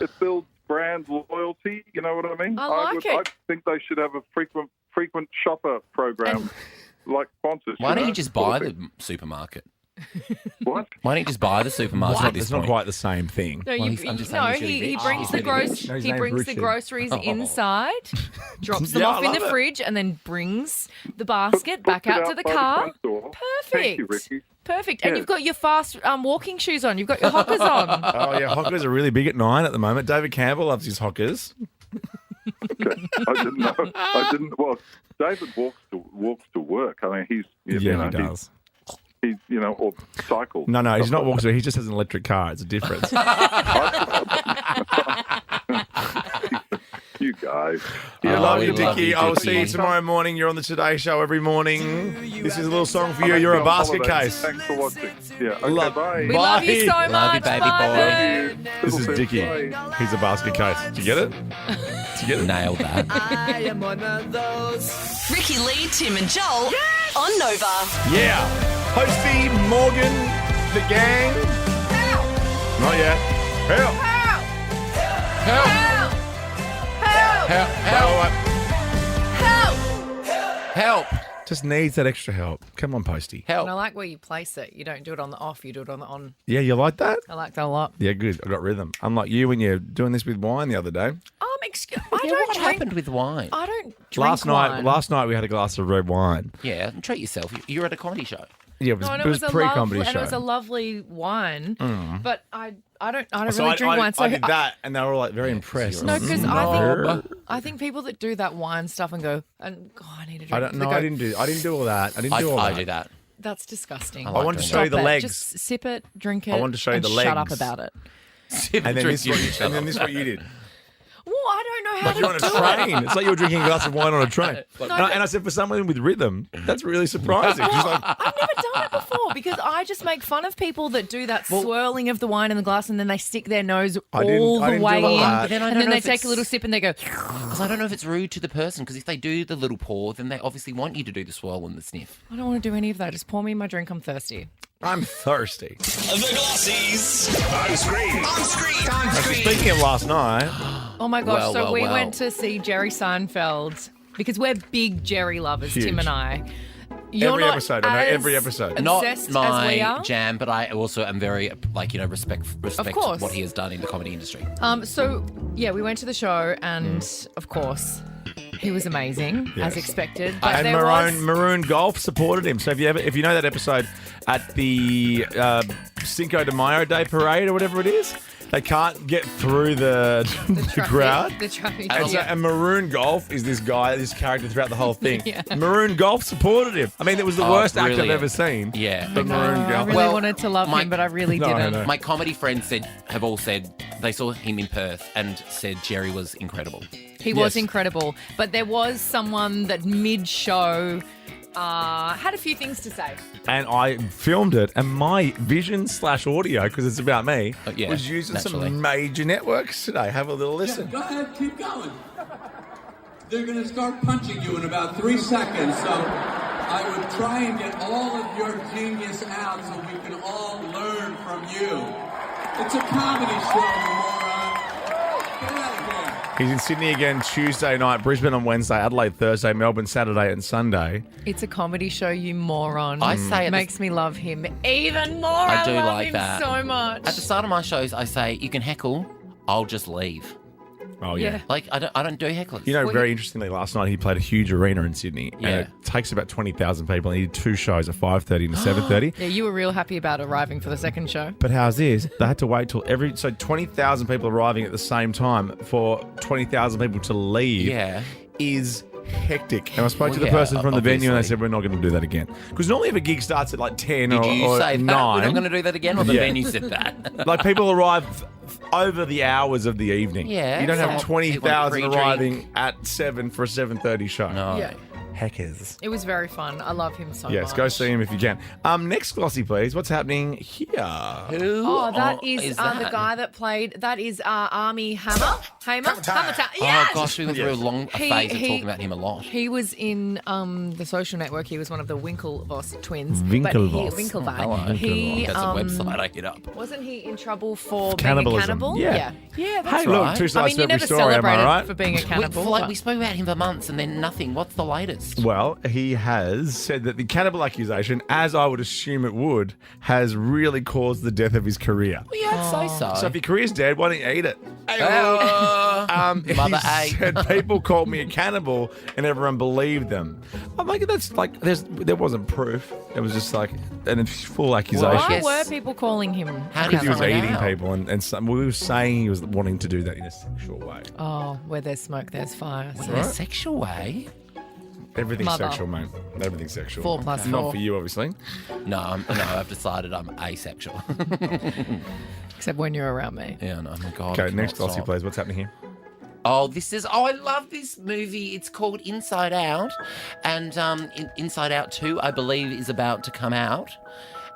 It builds brand loyalty. You know what I mean? I like it. I think they should have a frequent shopper program like sponsors. Why don't you just buy the supermarket? What? Why don't you just buy the supermarket at this It's not point? quite the same thing. No, Well, I'm just saying he he's brings really the rich. No, his he name's brings the Richard. groceries inside, drops them Yeah, off I in the love it. fridge, and then brings the basket back Puts it out to the by car. front door. Thank you, Perfect. Ricky. Perfect. And Yes. you've got your fast walking shoes on. You've got your hockers on. Oh, yeah, hockers are really big at 9 at the moment. David Campbell loves his hockers. Okay. I didn't know. I didn't. Well, David walks to work. I mean, he's Yeah, you know, he does. He's or cycles. No, he's not walking to. He just has an electric car. It's a difference. You guys. I love we you, love Dickie. you, I'll Dickie. see you tomorrow morning. You're on the Today Show every morning. This is a little song for you. You're a basket case. Thanks for watching. Yeah. Okay, Love- bye. We love you so Bye. much. Love you, baby Bye, boy. babe. This is Dickie. Bye. He's a basket case. Did you get it? Did you get it? Nailed that. Ricky Lee, Tim and Joel on Nova. Yeah. Hosty, Morgan, the gang. Not yet. Help. Help! Help! Help! Help! Help! Just needs that extra help. Come on, Posty. And I Help! like where you place it. You don't do it on the off, you do it on the on. Yeah, you like that? I like that a lot. Yeah, good. I got rhythm. Unlike you when you're doing this with wine the other day. Excuse I Yeah, don't what drink. happened with wine? I don't drink Last wine. night we had a glass of red wine. Yeah, treat yourself. You're at a comedy show. Yeah, it was, No, and it was a pre-comedy lovely, show. and it was a lovely wine. But I don't So really drink wine. So I did that, and they were like very impressed. No, because No. I think people that do that wine stuff and go, and I need a drink. I don't. they No, go, I didn't do all that. I didn't do all that. I do that. That's disgusting. I I like wanted to doing show you Stop the it. legs, Just sip it, drink it. I wanted to show you and the Shut up legs. about it. and then this is what you did. Well, I don't know how Like you're on a to do it. train. It's like you're drinking a glass of wine on a train. No, And I said, for someone with rhythm, that's really surprising. She's like, I've never done it before because I just make fun of people that do that swirling of the wine in the glass and then they stick their nose I didn't all the do way all in. that. But then I And don't then know they if take it's- a little sip and they go, Because I don't know if it's rude to the person, because if they do the little pour, then they obviously want you to do the swirl and the sniff. I don't want to do any of that. Just pour me my drink. I'm thirsty. I'm thirsty. The Glossies. On screen. On screen. On Actually, screen. speaking of last night, Oh my gosh. Well, we well. went to see Jerry Seinfeld because we're big Jerry lovers, Huge. Tim and I. You're every not episode. I know as every episode. Not obsessed as we my are. jam, but I also am very, respect course. what he has done in the comedy industry. So, yeah, we went to the show and, of course, he was amazing, as expected. But And there was... Maroon Golf supported him. So if you know that episode at the Cinco de Mayo Day parade or whatever it is, they can't get through the crowd. The traffic. And Maroon Golf is this character throughout the whole thing. Yeah. Maroon Golf supported him. I mean, it was the worst act I've brilliant. ever seen. Yeah. But Maroon I Golf. really wanted to love him, but I really didn't. No. My comedy friends have all said they saw him in Perth and said Jerry was incredible. He was incredible. But there was someone that mid-show had a few things to say. And I filmed it, and my vision/audio, because it's about me, yeah, was using naturally. some major networks today. Have a little listen. Go ahead, keep going. They're going to start punching you in about 3 seconds, so I would try and get all of your genius out so we can all learn from you. It's a comedy show, you moron. Get out of here. He's in Sydney again Tuesday night, Brisbane on Wednesday, Adelaide Thursday, Melbourne Saturday and Sunday. It's a comedy show, you moron. I say it makes me love him even more. I do love like him that. so much. At the start of my shows, I say, you can heckle, I'll just leave. Oh, yeah. Like, I don't do hecklers. You know, very interestingly, last night he played a huge arena in Sydney. Yeah. And it takes about 20,000 people. And he did 2 shows at 5:30 and 7:30. Yeah, you were real happy about arriving for the second show. But how's this? They had to wait till 20,000 people arriving at the same time for 20,000 people to leave. Yeah. Is hectic. And I spoke to the yeah, person from the venue and they obviously. said, we're not going to do that again. Because normally if a gig starts at like 10 Did you or say 9. that? We're not going to do that again? Or the Yeah. venue said that? Like people arrive over the hours of the evening. Yeah, You don't have so 20,000 people arriving at 7 for a 7:30 show. No. Yeah. Heckers. It was very fun. I love him so Yes, much. go see him if you can. Next glossy, please. What's happening here? Who? Oh, that is, is the that? guy that played. That is Army Hammer. Hammer Time. Oh, Yes! gosh, we went through a long phase of He- talking about him a lot. He was in the Social Network. He was one of the Winklevoss twins. Winklevoss. But he, Winklevoss. Hello. He, That's a website I hit up. Wasn't he in trouble for Cannibalism. being a cannibal? Yeah. Yeah, that's Hey, right. look, two I sides mean, to you every never story, am I celebrated right? for being a cannibal. We spoke about him for months and then nothing. What's the latest? Well, he has said that the cannibal accusation, as I would assume it would, has really caused the death of his career. Well, yeah, I'd say so. So if your career's dead, why don't you eat it? Mother he said people called me a cannibal and everyone believed them. I'm like, that's like, there wasn't proof. It was just like a full accusation. Why were people calling him? How did Because he was find eating out? people and some, we were saying he was wanting to do that in a sexual way. Oh, where there's smoke, there's fire. In a sexual way? Everything's Mother. sexual, mate. Everything's sexual. 4 plus Not 4. for you, obviously. No, I've decided I'm asexual. Except when you're around me. Yeah, no, my God. Okay, I next cannot glossy, stop. please. What's happening here? Oh, I love this movie. It's called Inside Out. And Inside Out 2, I believe, is about to come out.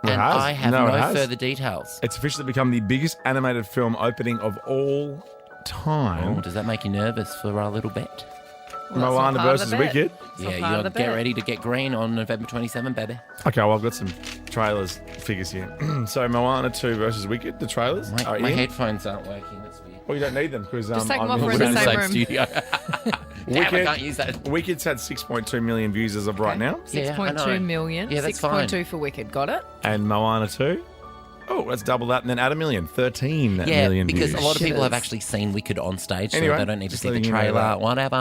It And has. I have No, it no has. further details. It's officially become the biggest animated film opening of all time. Oh, does that make you nervous for our little bet? Well, that's not Moana part of versus the bet. Wicked. It's not Yeah, part of you the get bet. ready to get green on November 27, baby. Okay, well, I've got some trailers figures here. So Moana 2 versus Wicked, the trailers are My in. headphones aren't working. That's weird. Well, you don't need them because Just take them I'm off, we're in the same room. studio. Damn, I can't use that. Wicked's had 6.2 million views as of right now. Yeah, I know. 6.2 million. Yeah, that's 6.2 for Wicked. Got it? And Moana 2, oh, let's double that and then add 1 million. 13 Yeah, million because views. a lot of people have actually seen Wicked on stage, so Anyway, they don't need to just see the letting you know trailer. that. Whatever.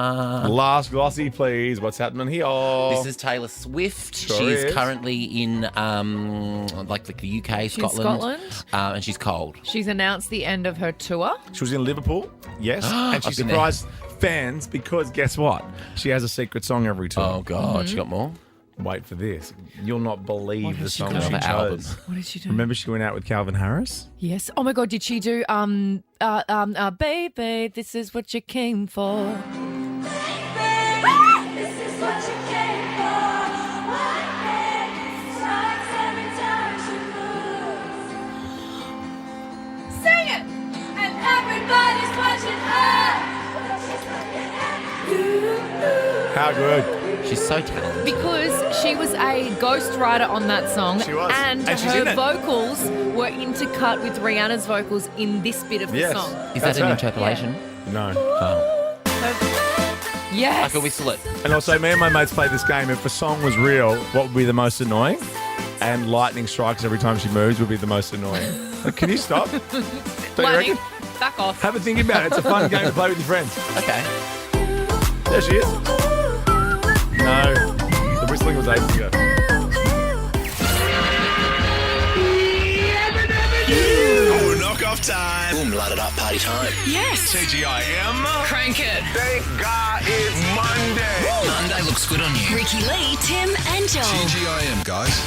Last glossy, please. What's happening here? This is Taylor Swift. Sure She's is. currently in like the UK, She's Scotland, and she's cold. She's announced the end of her tour. She was in Liverpool, yes, and she I've been there. surprised fans because guess what? She has a secret song every tour. Oh God, she got more. Wait for this. You'll not believe What the has she song done? she Another album. chose. What did she do? Remember she went out with Calvin Harris? Yes. Oh my God, did she do baby, this is what you came for? Sing it! And everybody's watching her! How good? She's so talented. Because she was a ghostwriter on that song. She was. And, And she's in her it. vocals were intercut with Rihanna's vocals in this bit of the Yes. song. Is That's that an her. interpolation? No. Oh. I Yes. can whistle it. And also, me and my mates played this game. If a song was real, what would be the most annoying? And lightning strikes every time she moves would be the most annoying. Like, can you stop? Don't you Lightning, reckon? back off. Have a think about it. It's a fun game to play with your friends. Okay. There she is. No. The whistling was ages ago. Ooh, knock off time. Boom, light it up, party time. Yes. TGIM. Crank it. Thank God it's Monday. Monday looks good on you. Ricky Lee, Tim, and Joel. TGIM, guys.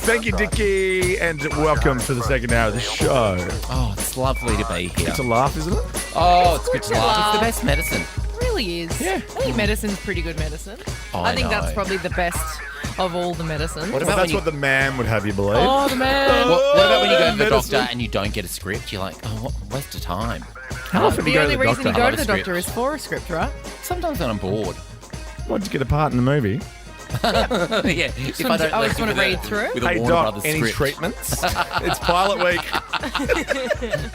Thank you, Dickie, and welcome to the second hour of the show. Oh, it's lovely to be here. It's a laugh, isn't it? Oh, it's good to laugh. laugh. It's the best medicine. It really is. Yeah. I think medicine's pretty good medicine. I think that's know. probably the best of all the medicines. What Well, about that's when you, what the man would have you believe. Oh, the man. what about when you go to the Medicine. doctor and you don't get a script? You're like, oh, what a waste of time. How often do you The go to only the reason doctor? you go I to love the a doctor is for a script, right? Sometimes when I'm bored. What, did you get a part in the movie? Yeah. If I don't I like just you want to with a- read through. with a Hey, Warner Doc, Brothers any script. treatments? It's pilot week.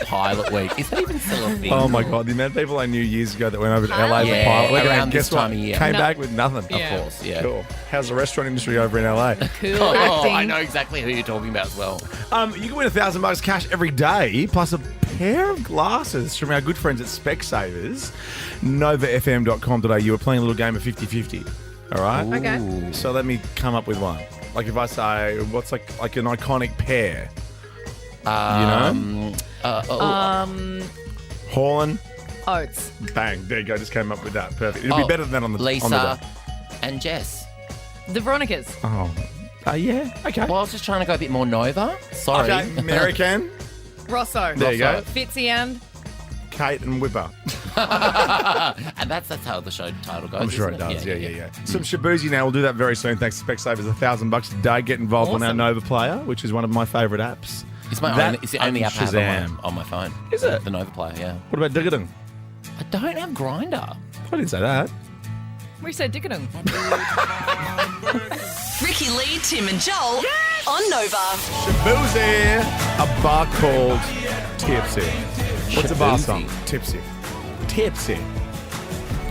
Pilot week. Is that even still a thing? Oh, my God. The amount of people I knew years ago that went over to LA for Yeah, pilot week. around and this guess what? time of year. Came No. back with nothing. Yeah. Of course, yeah. Cool. How's the restaurant industry over in LA? Cool Oh, acting. I know exactly who you're talking about as well. You can win $1,000 cash every day, plus a pair of glasses from our good friends at Specsavers. NovaFM.com.au. We're playing a little game of 50-50. All right? Okay. So let me come up with one. Like if I say, what's like an iconic pair? Haaland. Oats. Bang. There you go. Just came up with that. Perfect. It'll be better than that on the Lisa on the day. and Jess. The Veronicas. Oh. Yeah. Okay. Well, I was just trying to go a bit more Nova. Sorry. Okay. American. Rosso. There you go. Fitzy and Kate and Whipper. And that's how the show title goes. I'm sure it isn't does. Yeah. Some Shabuzi now. We'll do that very soon. Thanks to Specsavers. $1,000 a day. Get involved on our Awesome. Nova Player, which is one of my favourite apps. It's That it's the only app I have Shazam. on my phone. Is it? The Nova Player, yeah. What about Diggerding? I don't have Grinder. I didn't say that. we said Dickadum. Ricky Lee, Tim and Joel on Nova. Shabuzi. A bar called Tipsy. What's a bar Shabuzi. song? Tipsy. Tipsy.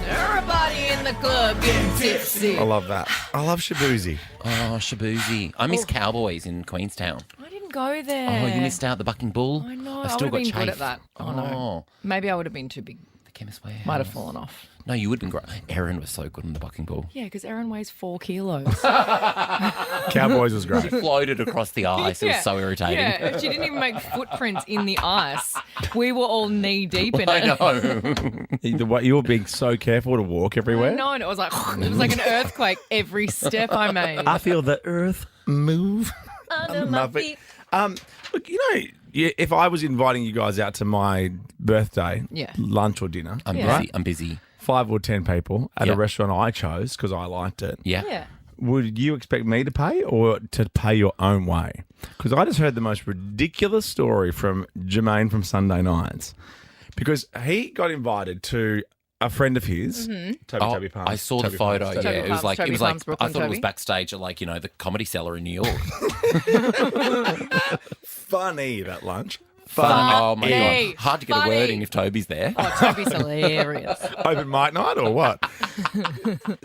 Everybody in the club getting tipsy. I love that. I love Shabuzi. Oh, Shabuzi. I miss Cowboys in Queenstown. I didn't go there. Oh, you missed out the Bucking Bull? I know. I've I still would have got been good chafe. at that. Oh, no. Maybe I would have been too big. The Chemist Warehouse. Might have fallen off. No, you would have been great. Erin was so good on the Bucking Bull. Yeah, because Erin weighs 4 kilos. Cowboys was great. She floated across the ice. It was so irritating. Yeah, she didn't even make footprints in the ice. We were all knee deep in it. I know. The way you were being so careful to walk everywhere. No, and it was like an earthquake every step I made. I feel the earth move Under my feet. Look, if I was inviting you guys out to my birthday, Yeah. lunch or dinner, I'm Yeah. busy. I'm busy. 5 or 10 people at Yeah. a restaurant I chose because I liked it. Yeah. Yeah. Would you expect me to pay or to pay your own way? Because I just heard the most ridiculous story from Jermaine from Sunday Nights. Because he got invited to a friend of his, Toby Palms. I saw the Toby photo. Palms, Yeah, Toby it was like Toby Palms, I Brooklyn thought it was Toby. backstage at the Comedy Cellar in New York. Funny, that lunch. Oh my Funny. god, hard to get a word in if Toby's there. Oh, Toby's hilarious. Open mic night or what?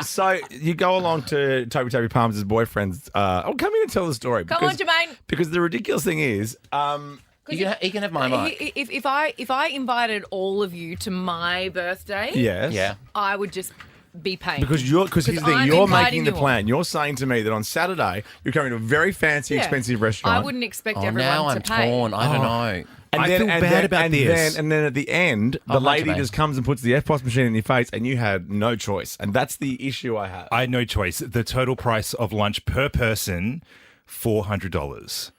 So you go along to Toby Palms' boyfriend's. Come in and tell the story. Come on, Jermaine. Because the ridiculous thing is, You can have my mic. If I invited all of you to my birthday, yes, Yeah. I would just be paying. Because here's the thing, I'm you're inviting making the you all. plan. You're saying to me that on Saturday you're coming to a very fancy, Yeah. expensive restaurant. I wouldn't expect Oh, everyone now to I'm pay. torn. I don't know. And I feel bad about this. And then at the end, the hi, lady Jermaine. just comes and puts the FPOS machine in your face, and you had no choice. And that's the issue I have. I had no choice. The total price of lunch per person, $400.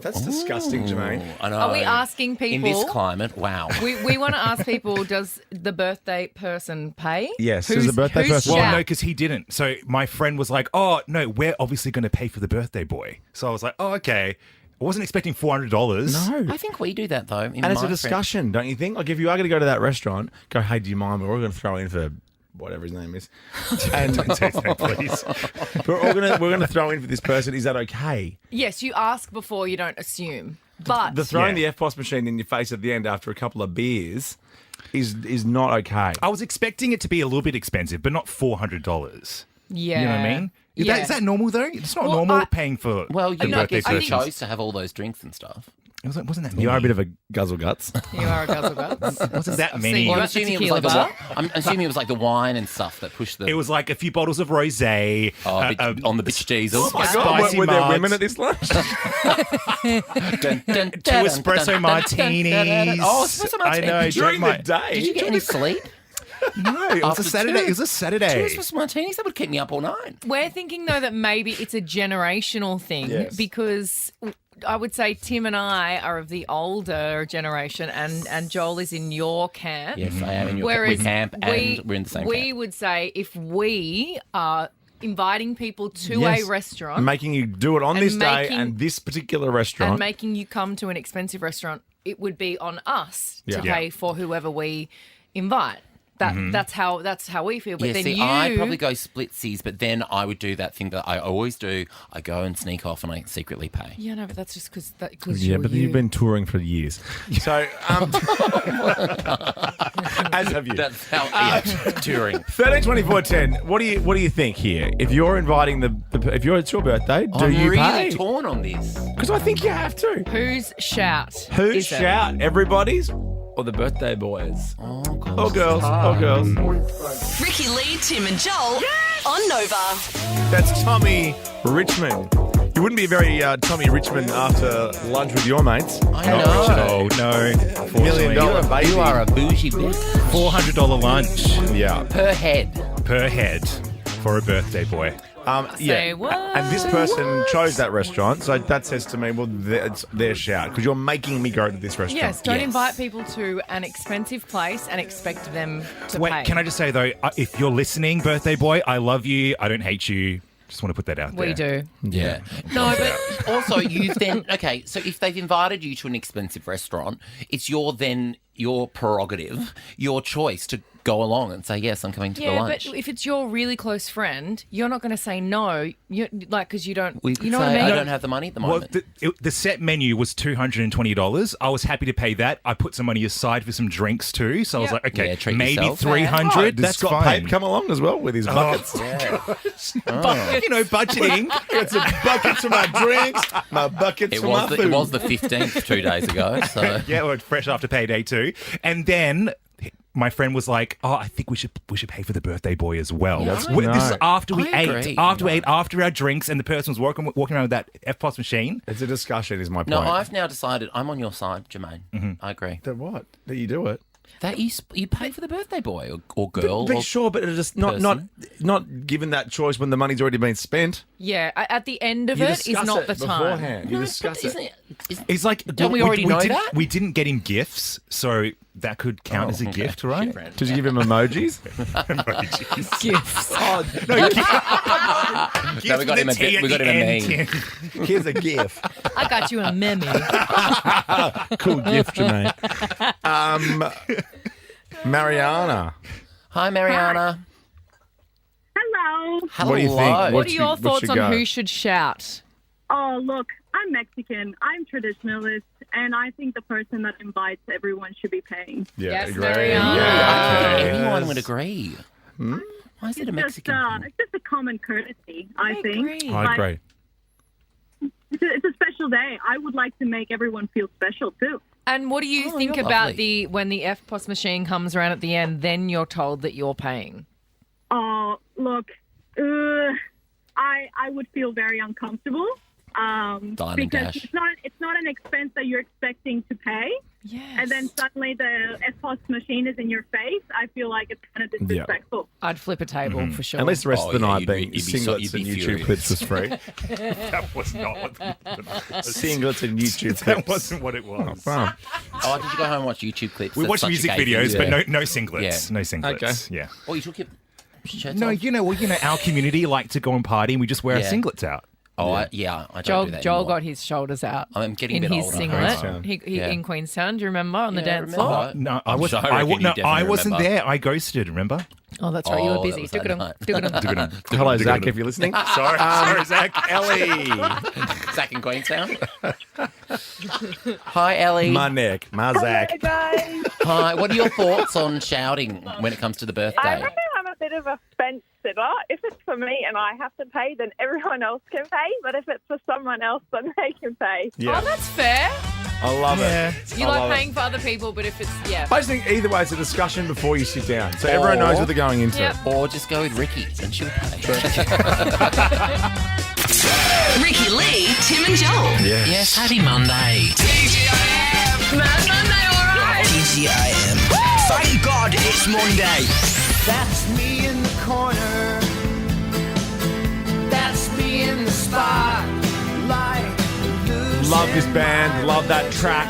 That's disgusting, Jermaine. I know. Are we asking people? In this climate, wow. We want to ask people: does the birthday person pay? Yes, Who's, does the birthday who's person- Well, Shaq? no, because he didn't. So my friend was like, "Oh no, we're obviously going to pay for the birthday boy." So I was like, "Oh, okay." I wasn't expecting $400. No. I think we do that though. And it's a discussion, don't you think? Like, if you are going to go to that restaurant, go, hey, do you mind? But we're going to throw in for whatever his name is. And Don't say his name, please. but we're going to throw in for this person. Is that okay? Yes, you ask before, you don't assume. But The throwing the FPOS machine in your face at the end after a couple of beers is not okay. I was expecting it to be a little bit expensive, but not $400. yeah, You know what I mean? Yeah. Is that normal though? It's not Well, normal paying for Well, a you birthday I person. chose to have all those drinks and stuff. Wasn't that many? You are a bit of a guzzle guts. You are a guzzle guts. Wasn't that I've many? seen you Well, I'm at the assuming it was tequila like bar. I'm assuming it was like the wine and stuff that pushed the. It was like a few bottles of rosé. On the bitch Jesus. Oh my God, Spicy were there mugs. women at this lunch? Two espresso martinis. Oh, espresso martinis. I know. During drank the day? Did you get any sleep? No, it was After a Saturday. two? It was a Saturday. Two espresso martinis that would keep me up all night. We're thinking though that maybe it's a generational thing Yes. because I would say Tim and I are of the older generation, and Joel is in your camp. Yes, I am in your Whereas camp, and we're in the same we camp. would say if we are inviting people to Yes. a restaurant Making you do it on And this day making- and this particular restaurant. and making you come to an expensive restaurant, it would be on us to Yeah. pay for whoever we invite. That's how we feel. But Yeah, then see, you, I probably go splitsies, but then I would do that thing that I always do. I go and sneak off and I secretly pay. Yeah, no, but that's just because Yeah, but you've been touring for years. So, as have you. That's how touring. 13, 24, 10. What do you think here? If you're inviting if it's your birthday, do I'm you really pay? torn on this. Because I think you have to. Whose shout? Whose is it? shout? Everybody's or the birthday boys? Oh, God. Or girls? Or girls? Ricky Lee, Tim and Joel on Nova. That's Tommy Richmond. You wouldn't be very Tommy Richmond after lunch with your mates. I know. Oh, no. $1 million baby. You are a bougie bitch. $400 lunch Yeah. Per head. per head for a birthday boy. Say what? And this person chose that restaurant, so that says to me, well, it's their shout, because you're making me go to this restaurant. Yes, don't invite people to an expensive place and expect them to Wait, pay. can I just say, though, if you're listening, birthday boy, I love you. I don't hate you. Just want to put that out there. We do. Yeah. No, but also you've then... Okay, so if they've invited you to an expensive restaurant, it's your prerogative, your choice to go along and say, yes, I'm coming to the lunch. Yeah, but if it's your really close friend, you're not going to say no, because you don't... We could you know say, what I mean? I don't have the money at the moment. Well, the set menu was $220. I was happy to pay that. I put some money aside for some drinks too. So I was like, okay, Yeah, treat maybe yourself. $300. That's got fine. Pape come along as well with his buckets. You know, budgeting. Got some buckets for my drinks, my buckets for my food. It was the 15th 2 days ago. So Yeah, well, fresh after payday too. And then my friend was like, "Oh, I think we should pay for the birthday boy as well." That's This is after we I ate, agree. after our drinks, and the person was walking around with that FPOS machine. It's a discussion, is my point. no, I've now decided I'm on your side, Jermaine. I agree. That what? That you do it? That you pay for the birthday boy or girl. But or sure, but it's just not given that choice when the money's already been spent. Yeah, at the end of You it is discuss not it the time. beforehand. You discuss it. It's like, Don't we already know didn't, that? We didn't get him gifts, so that could count as a gift, right? Did you give him emojis? Emojis. Gifts. Oh, No, we got him a bit. We got him a meme. here's a gift. I got you a meme. Cool gift, Jermaine. Mariana. Hi, Mariana. Hello. Hello. What do you think? What are your thoughts on who should shout? Oh, look, I'm Mexican. I'm traditionalist, and I think the person that invites everyone should be paying. Yeah, Yes, agree. Mariana. Yeah, Anyone would agree. Why is it a Mexican? It's just a common courtesy, I think. agree. I agree. It's a special day. I would like to make everyone feel special too. And what do you think you're about lovely. when the FPOS machine comes around at the end, then you're told that you're paying? Oh, look, I would feel very uncomfortable because Dash. it's not an expense that you're expecting to pay. Yes. And then suddenly the FPOS machine is in your face. I I feel like it's kind of disrespectful. I'd flip a table for sure. At least the rest of the night you'd being be so- singlets you'd be and YouTube furious. clips was free. That was not what Singlets and YouTube clips. That wasn't what it was. Wow. Oh, did you go home and watch YouTube clips? We That's watched such a music gay videos, thing. but no singlets. Yeah. No singlets. Okay. Yeah. Oh, you took your shirts No, off? you know, our community like to go and party, and we just wear Yeah. our singlets out. Oh, I don't do that Joel anymore. got his shoulders out. I'm getting a in bit his older. singlet. Queenstown. He Yeah. in Queenstown. Do you remember on the Yeah, I dance remember. floor? No, I I'm was. sure I I, reckon you no, definitely I wasn't remember. there. I ghosted. Remember? Oh, that's right. You were Oh, busy. that was that night. Hello, Zach, if you're listening. Sorry, Zach. Ellie. Zach in Queenstown. Hi, Ellie. My neck. My Zach. guys. Hi. What are your thoughts on shouting when it comes to the I birthday? reckon I'm a bit of a fence sitter. If it's for me and I have to pay, then everyone else can pay. But if it's for someone else, then they can pay. Yeah. Oh, that's fair. I love it. You I like love it. paying for other people, but if it's I just think either way, it's a discussion before you sit down. So everyone knows what they're going into. Yep. Or just go with Ricky and she'll pay. Ricky Lee, Tim and Joel. Yes, happy Monday. Mad Monday, all right. TGIM. Thank God it's Monday. That's me in the corner. That's me in the spotlight. Love this band. Love that track.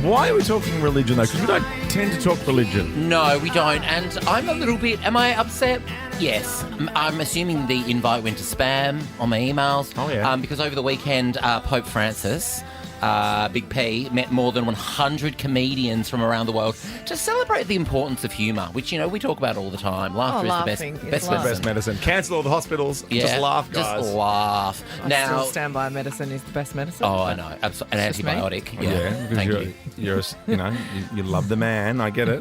Why are we talking religion, though? Because we don't tend to talk religion. No, we don't. And I'm a little bit... Am I upset? Yes. I'm assuming the invite went to spam on my emails. Oh, yeah. Because over the weekend, Pope Francis Big P, met more than 100 comedians from around the world to celebrate the importance of humour, which, we talk about all the time. Laughter is the best medicine. Cancel all the hospitals. Yeah, Just laugh, guys. Just laugh. I still stand by medicine is the best medicine. Oh, I know. An antibiotic. Yeah. Because you love the man. I get it.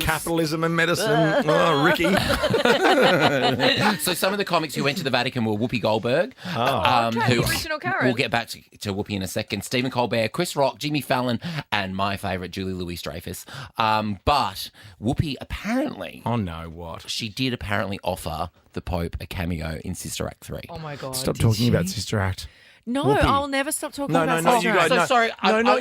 Capitalism and medicine. Oh, Ricky. So some of the comics who went to the Vatican were Whoopi Goldberg, the original Karen. We'll get back to Whoopi in a second. Stephen Colbert, Chris Rock, Jimmy Fallon, and my favourite, Julie Louis-Dreyfus. But Whoopi apparently... Oh, no, what? She did apparently offer the Pope a cameo in Sister Act 3. Oh, my God. Stop talking about Sister Act. No, Whoopi. I'll never stop talking about No, Sister you guys. Act. So sorry.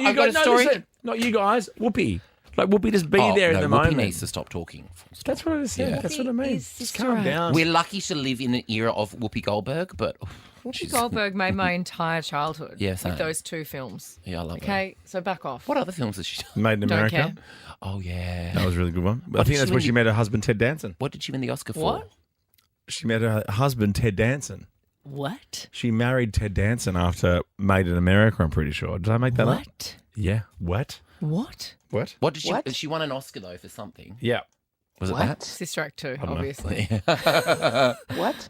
You got a story. Listen, not you guys. Whoopi. Like, Whoopi just be there at the Whoopi moment. needs to stop talking. That's what I said. Yeah. That's what I mean. Just calm Act. down. We're lucky to live in an era of Whoopi Goldberg, but... Whoopi Goldberg made my entire childhood with those 2 films. Yeah, I love it. Okay, so back off. What other films has she done? Made in Don't America. care. Oh, yeah. That was a really good one. I think that's where she met her husband, Ted Danson. What did she win the Oscar for? What? She met her husband, Ted Danson. What? She married Ted Danson after Made in America, I'm pretty sure. Did I make that up? What? Yeah. What? What? What? What did she... She won an Oscar, though, for something. Yeah. Was it that? Sister Act 2, don't know. obviously. What?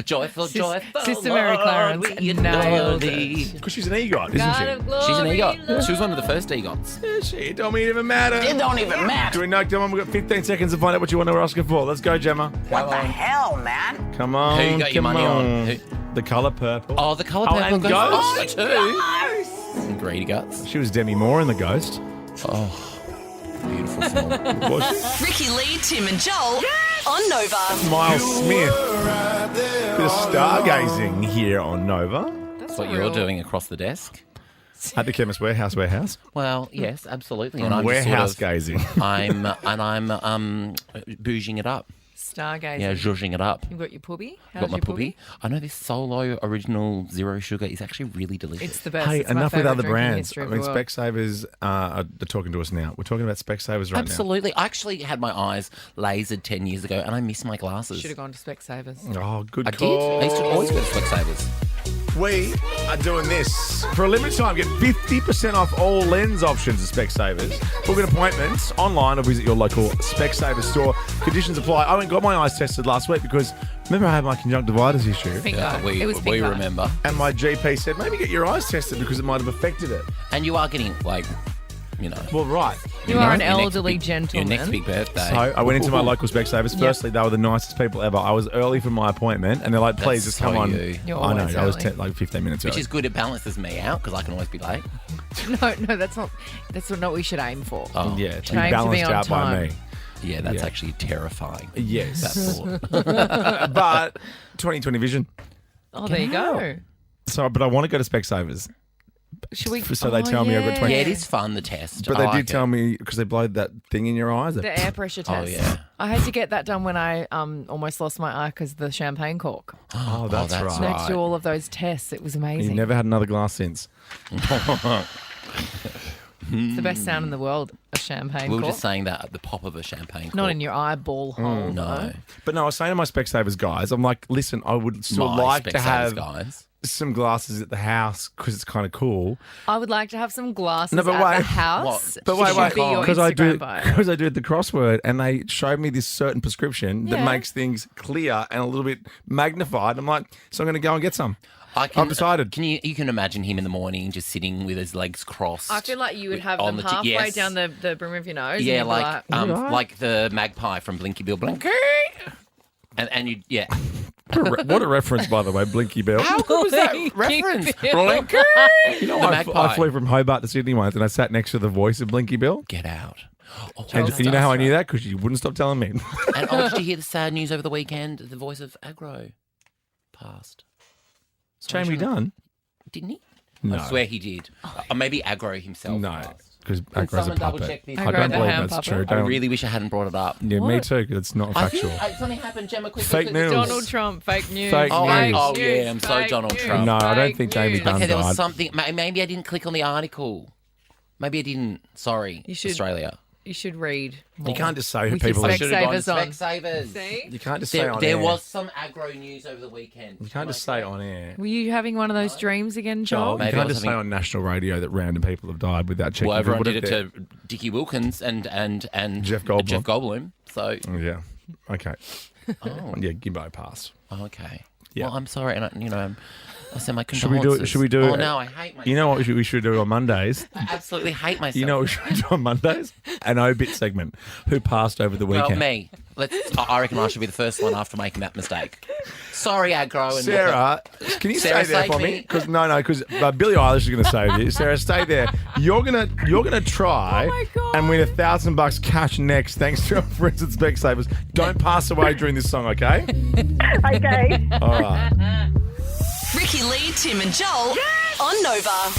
Joyful. Sister Mary Clarence nailed it. Because she's an EGOT, isn't she? She's an EGOT. She was one of the first EGOTs. Yeah, she told me it didn't even matter. It don't even matter. Do we know, Gemma? We've got 15 seconds to find out what you won her Oscar for. Let's go, Gemma. What the hell, man? Come on. Who you got your come money on? Who? The Colour Purple. Oh, the Colour Purple and goes Ghost. too. And Greedy Guts. She was Demi Moore in The Ghost. Oh, beautiful film. Ricky Lee, Tim and Joel on Nova. Miles Smith. Bit of stargazing here on Nova. That's what you're doing across the desk. At the Chemist Warehouse. Well, yes, absolutely. And I'm I'm warehouse just sort of, gazing. I'm bouging it up. Stargazing. Yeah, zhuzhing it up. You've got your puppy? I've got my puppy. I know this Solo original zero sugar is actually really delicious. It's the best. Hey, It's my enough with favourite other drink in brands. history I of mean, the world. Specsavers are talking to us now. We're talking about Specsavers right Absolutely. I actually had my eyes lasered 10 years ago and I miss my glasses. Should have gone to Specsavers. now. Oh, good I call. did. I used to always go to Specsavers. We are doing this. For a limited time, get 50% off all lens options at Specsavers. Book an appointment online or visit your local Specsavers store. Conditions apply. I went and got my eyes tested last week because remember I had my conjunctivitis issue? We remember. And my GP said, maybe get your eyes tested because it might have affected it. And you are getting, Well, right. You are an your next elderly big- gentleman. Your next big birthday. So I went into my local Specsavers. Firstly, they were the nicest people ever. I was early for my appointment, and they're like, "Please, That's just come so on." you. You're I know. always I was early. like 15 minutes Which early. is good. It balances me out because I can always be late. No, that's not what we should aim for. Oh. Yeah, to Should aim be to balanced be on out by time. me. Yeah, that's Yeah. actually terrifying. Yes. That thought. But 2020 vision. Oh, there you go. So, but I want to go to Specsavers. Should we? So they tell me I've got 20. Yeah, it is fun, the test. But I they like did tell me because they blowed that thing in your eyes. The air pressure test. Oh, yeah. I had to get that done when I almost lost my eye because of the champagne cork. Oh, that's that's right. So I had to do all of those tests. It was You've amazing. never had another glass since. It's the best sound in the world, a champagne We were cork. just saying that at the pop of a champagne cork. Not in your eyeball hole, No. though. But no, I was saying to my Specsavers guys, I'm like, listen, I would still My like to Specsavers have guys. some glasses at the house because it's kind of cool. I would like to have some glasses No, but at wait. the house. But Should wait, be your because I do Instagram bio. because I did the crossword and they showed me this certain prescription that Yeah. makes things clear and a little bit magnified. I'm like, so I'm going to go and get some. I've decided. You can imagine him in the morning just sitting with his legs crossed. I feel like you would have on them the t- halfway yes. down the brim of your nose. Yeah, and you'd be like the magpie from Blinky Bill Blinky. And you, yeah. What a reference, by the way, Blinky Bill. How good was that reference? Blinky. You know, The I magpie. flew from Hobart to Sydney once and I sat next to the voice of Blinky Bill. Get out. Oh, And you know how I knew that? Because you wouldn't stop telling me. And did you hear the sad news over the weekend? The voice of Agro passed. Jamie Dunn? Didn't he? No. I swear he did. Or maybe Agro himself. No, because Can Agro's a someone double puppet. check this? I Agro don't the believe ham that's puppet? true. I Don't. really wish I hadn't brought it up. Yeah, me too, 'cause it's not I think factual. it's only happened, Gemma. Quick, Fake quick, news. Donald Trump, fake news. Fake Oh, news. oh yeah, I'm so fake Donald news, Trump. No, I don't fake think Jamie news. Dunn Okay, there was died. something. Maybe I didn't click on the article. Maybe I didn't. Sorry, You should- Australia. You should read more. You can't just say who With your people are. Specsavers on. Specsavers. See? You can't just say on There air. was some agro news over the weekend. You can't just say on air. Were you having one of those dreams again, Joel? You can't just say on national radio that random people have died without checking. Well, everyone What did if it they're- to Dickie Wilkins and Jeff Goldblum. Jeff Goldblum. So Yeah. Okay. Oh. Yeah, Gimbo passed. Okay. Yeah. Well, I'm sorry, and I send my Should we condolences. do it? Should we do it? Oh no, I hate myself. You know what we should do on Mondays? I absolutely hate myself. You know what we should do on Mondays? An obit segment. Who passed over the weekend? Well, me. I reckon I should be the first one after making that mistake. Sorry, Agro. And Sarah, can you Sarah, stay there save for me? Because because Billie Eilish is going to save you. Sarah, stay there. You're gonna try and win $1,000 cash next, thanks to our friends at Specsavers. Don't pass away during this song, okay? Okay. All right. Ricky Lee, Tim and Joel on Nova.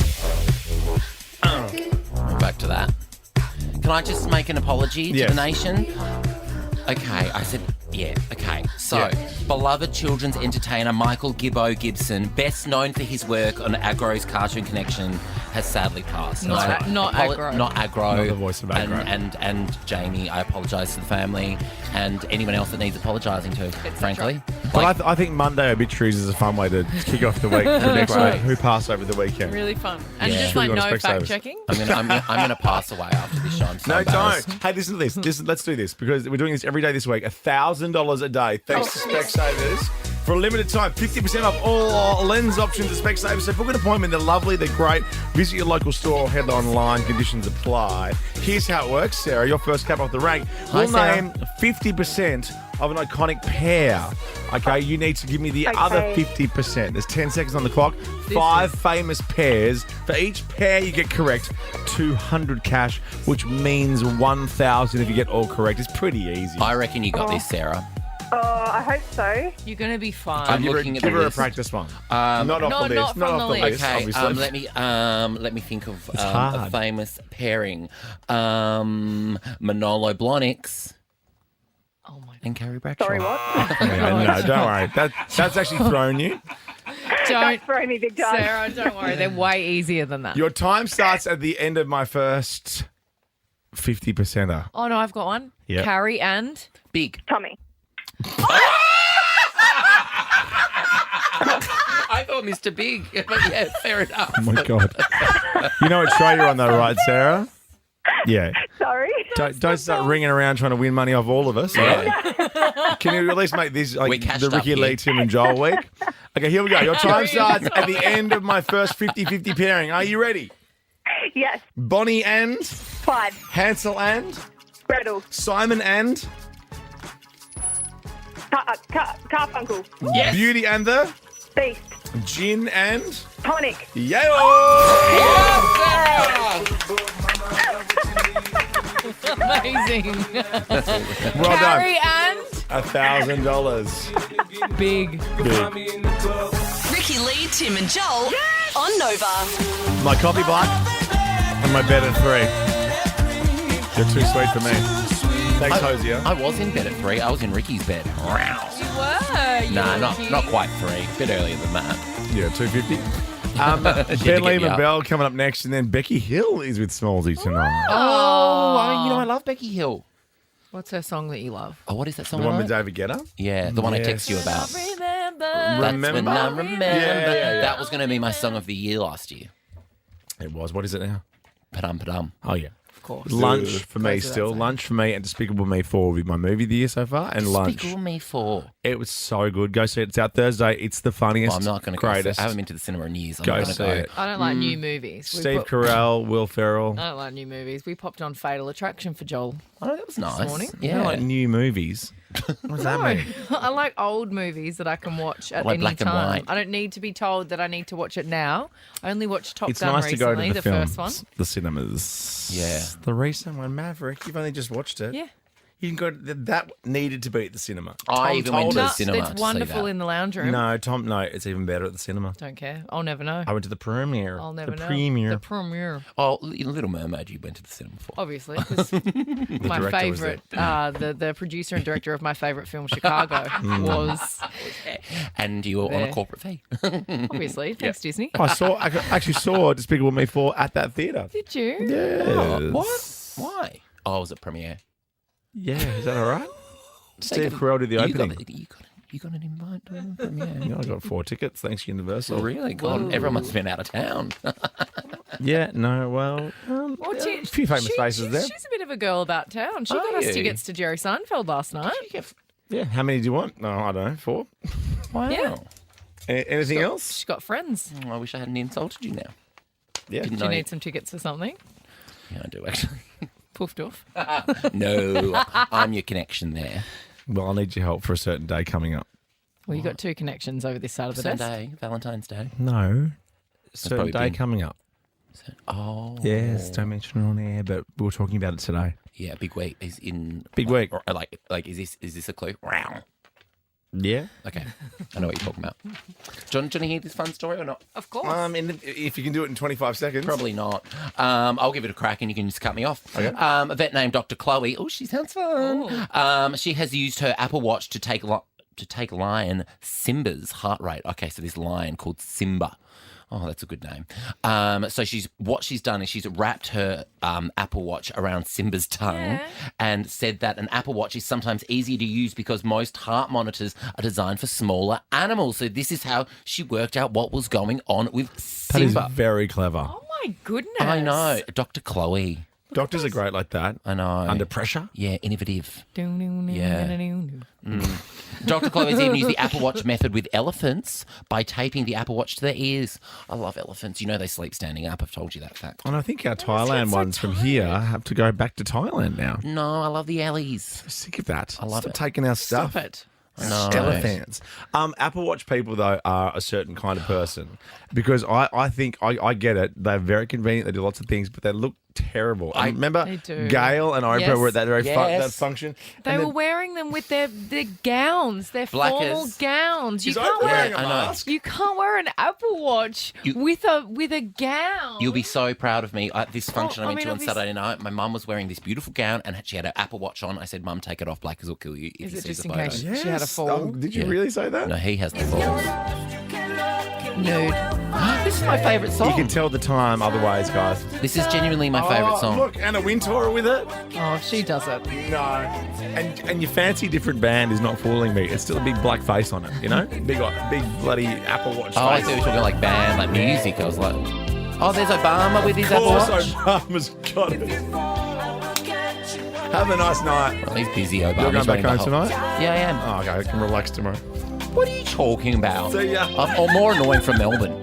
Back to that. Can I just make an apology to Yes. the nation? Okay, I said, okay. So, beloved children's entertainer Michael Gibbo Gibson, best known for his work on AGRO'S Cartoon Connection, has sadly passed. Not I Agro. Not Agro. Not the voice of Agro. And Jamie, I apologise to the family and anyone else that needs apologising to, frankly. Well, I think Monday obituaries is a fun way to kick off the week for next Right. week. Who passed over the weekend? Really fun. And Yeah. just Should we like go to no Specsavers? fact checking. I'm gonna pass away after this show. I'm so No, embarrassed. don't. Hey, listen to this. Let's do this because we're doing this every day this week. $1,000 a day, thanks to Specsavers. For a limited time, 50% off all lens options at Specsavers. So book an appointment. They're lovely. They're great. Visit your local store or head online. Conditions apply. Here's how it works, Sarah. Your first cap off the rank. We'll Sarah. name 50% of an iconic pair. Okay, you need to give me the other 50%. There's 10 seconds on the clock. 5 famous pairs. For each pair you get correct, 200 cash, which means 1,000 if you get all correct. It's pretty easy. I reckon you got this, Sarah. Oh, I hope so. You're going to be fine. I'm give her, looking at give the her a list. practice one. Not not off the list. from Not off the the list. Okay, Obviously. let me think of It's a hard. famous pairing. Manolo Blahniks. Oh my God. And Carrie Bradshaw. Sorry, what? Yeah, no, don't worry. That's actually thrown you. Don't throw me big time. Sarah, don't worry. They're way easier than that. Your time starts at the end of my first 50%er. Oh, no, I've got one. Yep. Carrie and... Big. Tommy. I thought Mr. Big, but yeah, fair enough. Oh my God. You know what show you're on though, right, Sarah? Yeah. Sorry. Don't start ringing around trying to win money off all of us. All right? Can you at least make this We're like cashed the up Ricky here. Lee, Tim and Joel week? Okay, here we go. Your time starts at the end of my first 50-50 pairing. Are you ready? Yes. Bonnie and... 5. Hansel and... Gretel. Simon and... Carfunkel. Yes. Beauty and the... Beast. Gin and... Tonic. Yayo! Amazing. Well Carrie done. and... $1,000. Big. Ricky Lee, Tim and Joel on Nova. My coffee black and my bed at 3. You're too sweet for me. Thanks, Hosier. I was in bed at 3. I was in Ricky's bed. You were. You Nah, were cute. not quite 3. A bit earlier than that. Yeah, 250. She had to Ben get Lee me up. Bell coming up next, and then Becky Hill is with Smallsy tonight. Oh, I love Becky Hill. What's her song that you love? Oh, what is that song? The one I with like? David Guetta? Yeah, the one I text you about. Remember. That's when I remember. Yeah. That was going to be my song of the year last year. It was. What is it now? Padum padum. Oh, yeah. Of course. Lunch for me Crazy that still. song. Lunch for me and Despicable Me 4 will be my movie of the year so far. And Lunch. Despicable Me 4. It was so good. Go see it. It's out Thursday. It's the funniest, Well, I'm not going to go. greatest. I haven't been to the cinema in years. I'm Go not going see to go. it. I don't like new movies. Steve Carell, Will Ferrell. I don't like new movies. We popped on Fatal Attraction for Joel. Oh, that was nice. morning. I don't like new movies. What does that mean? I like old movies that I can watch at like any black and time. white. I don't need to be told that I need to watch it now. I only watched Top It's Gun nice to go recently, to the first films, one. the cinemas. Yeah. The recent one, Maverick. You've only just watched it. Yeah. You can go. That needed to be at the cinema. I Tom even went told to the us. cinema. It's to see wonderful that. in the lounge room. No, Tom. No, it's even better at the cinema. Don't care. I'll never know. I went to the premiere. I'll never the know. Premiere. The premiere. Oh, Little Mermaid, you went to the cinema for. Obviously, because my director was favourite, the producer and director of my favourite film, Chicago, was And you were on There. a corporate fee. obviously. Thanks, Disney. I actually saw Despicable Me 4 at that theatre. Did you? Yes. What? Why? Oh, was it premiere? Yeah, is that all right? Steve Carell did the opening. You got an invite to the premiere? Yeah, I got 4 tickets. Thanks, Universal. Oh, really? God, everyone must have been out of town. Yeah, no, well, a few famous faces there. She's a bit of a girl about town. She got us tickets to Jerry Seinfeld last night. Yeah, how many do you want? No, I don't know, 4. Wow. Yeah. Anything else? She's got friends. Oh, I wish I hadn't insulted you now. Yeah. Do you need some tickets or something? Yeah, I do, actually. Poofed off. No, I'm your connection there. Well, I'll need your help for a certain day coming up. Well, you got 2 connections over this side of the desk. Day, Valentine's Day. No. Certain probably day been- coming up. Oh. Yes, don't mention it on air, but we were talking about it today. Yeah, big week. He's in. Big week. Like, is this a clue? Wow. Yeah. Okay, I know what you're talking about. John, do you want to hear this fun story or not? Of course. If you can do it in 25 seconds. Probably not. I'll give it a crack and you can just cut me off. Okay. A vet named Dr. Chloe. Oh, she sounds fun. She has used her Apple Watch to take lion Simba's heart rate. Okay, so this lion called Simba. Oh, that's a good name. So what she's done is she's wrapped her Apple Watch around Simba's tongue and said that an Apple Watch is sometimes easier to use because most heart monitors are designed for smaller animals. So this is how she worked out what was going on with Simba. That is very clever. Oh, my goodness. I know. Dr. Chloe. Doctors are great like that. I know. Under pressure. Yeah, innovative. Yeah. Dr. Chloe has even used the Apple Watch method with elephants by taping the Apple Watch to their ears. I love elephants. You know they sleep standing up. I've told you that fact. And I think our Thailand ones from here have to go back to Thailand now. No, I love the Ellies. I'm sick of that. I love Stop it. taking our stuff. Stop it. No. Elephants. Apple Watch people, though, are a certain kind of person because I think I get it. They're very convenient. They do lots of things, but they look terrible. I remember They do. Gail and Oprah Yes. were at that very Yes. that function. They and were wearing them with their gowns, their formal Blackers. gowns. You Is can't Oprah wear wearing a I know. mask? You can't wear an Apple Watch with a gown. You'll be so proud of me. At this function I went to on obviously- Saturday night, my mum was wearing this beautiful gown and she had her Apple Watch on. I said, Mum, take it off. Blackers will kill you if Is you it see just the in photo. case she had a fall? Oh, did you Yeah. really say that? No, he has the fall. Nude. This is my favourite song. You can tell the time otherwise, guys. This is genuinely my favourite song. Look, Anna Wintour with it. Oh, she does it. No. And your fancy different band is not fooling me. It's still a big black face on it, you know? Big bloody Apple Watch Oh, I face. thought you were talking like band, like music. I was like, oh, there's Obama with his Apple Of Watch. course Obama's got it. Have a nice night. Well, he's busy, Obama. You're going He's back running home the whole- tonight? Yeah, I am. Oh, okay. I can relax tomorrow. What are you talking about? See ya. Or more annoying from Melbourne.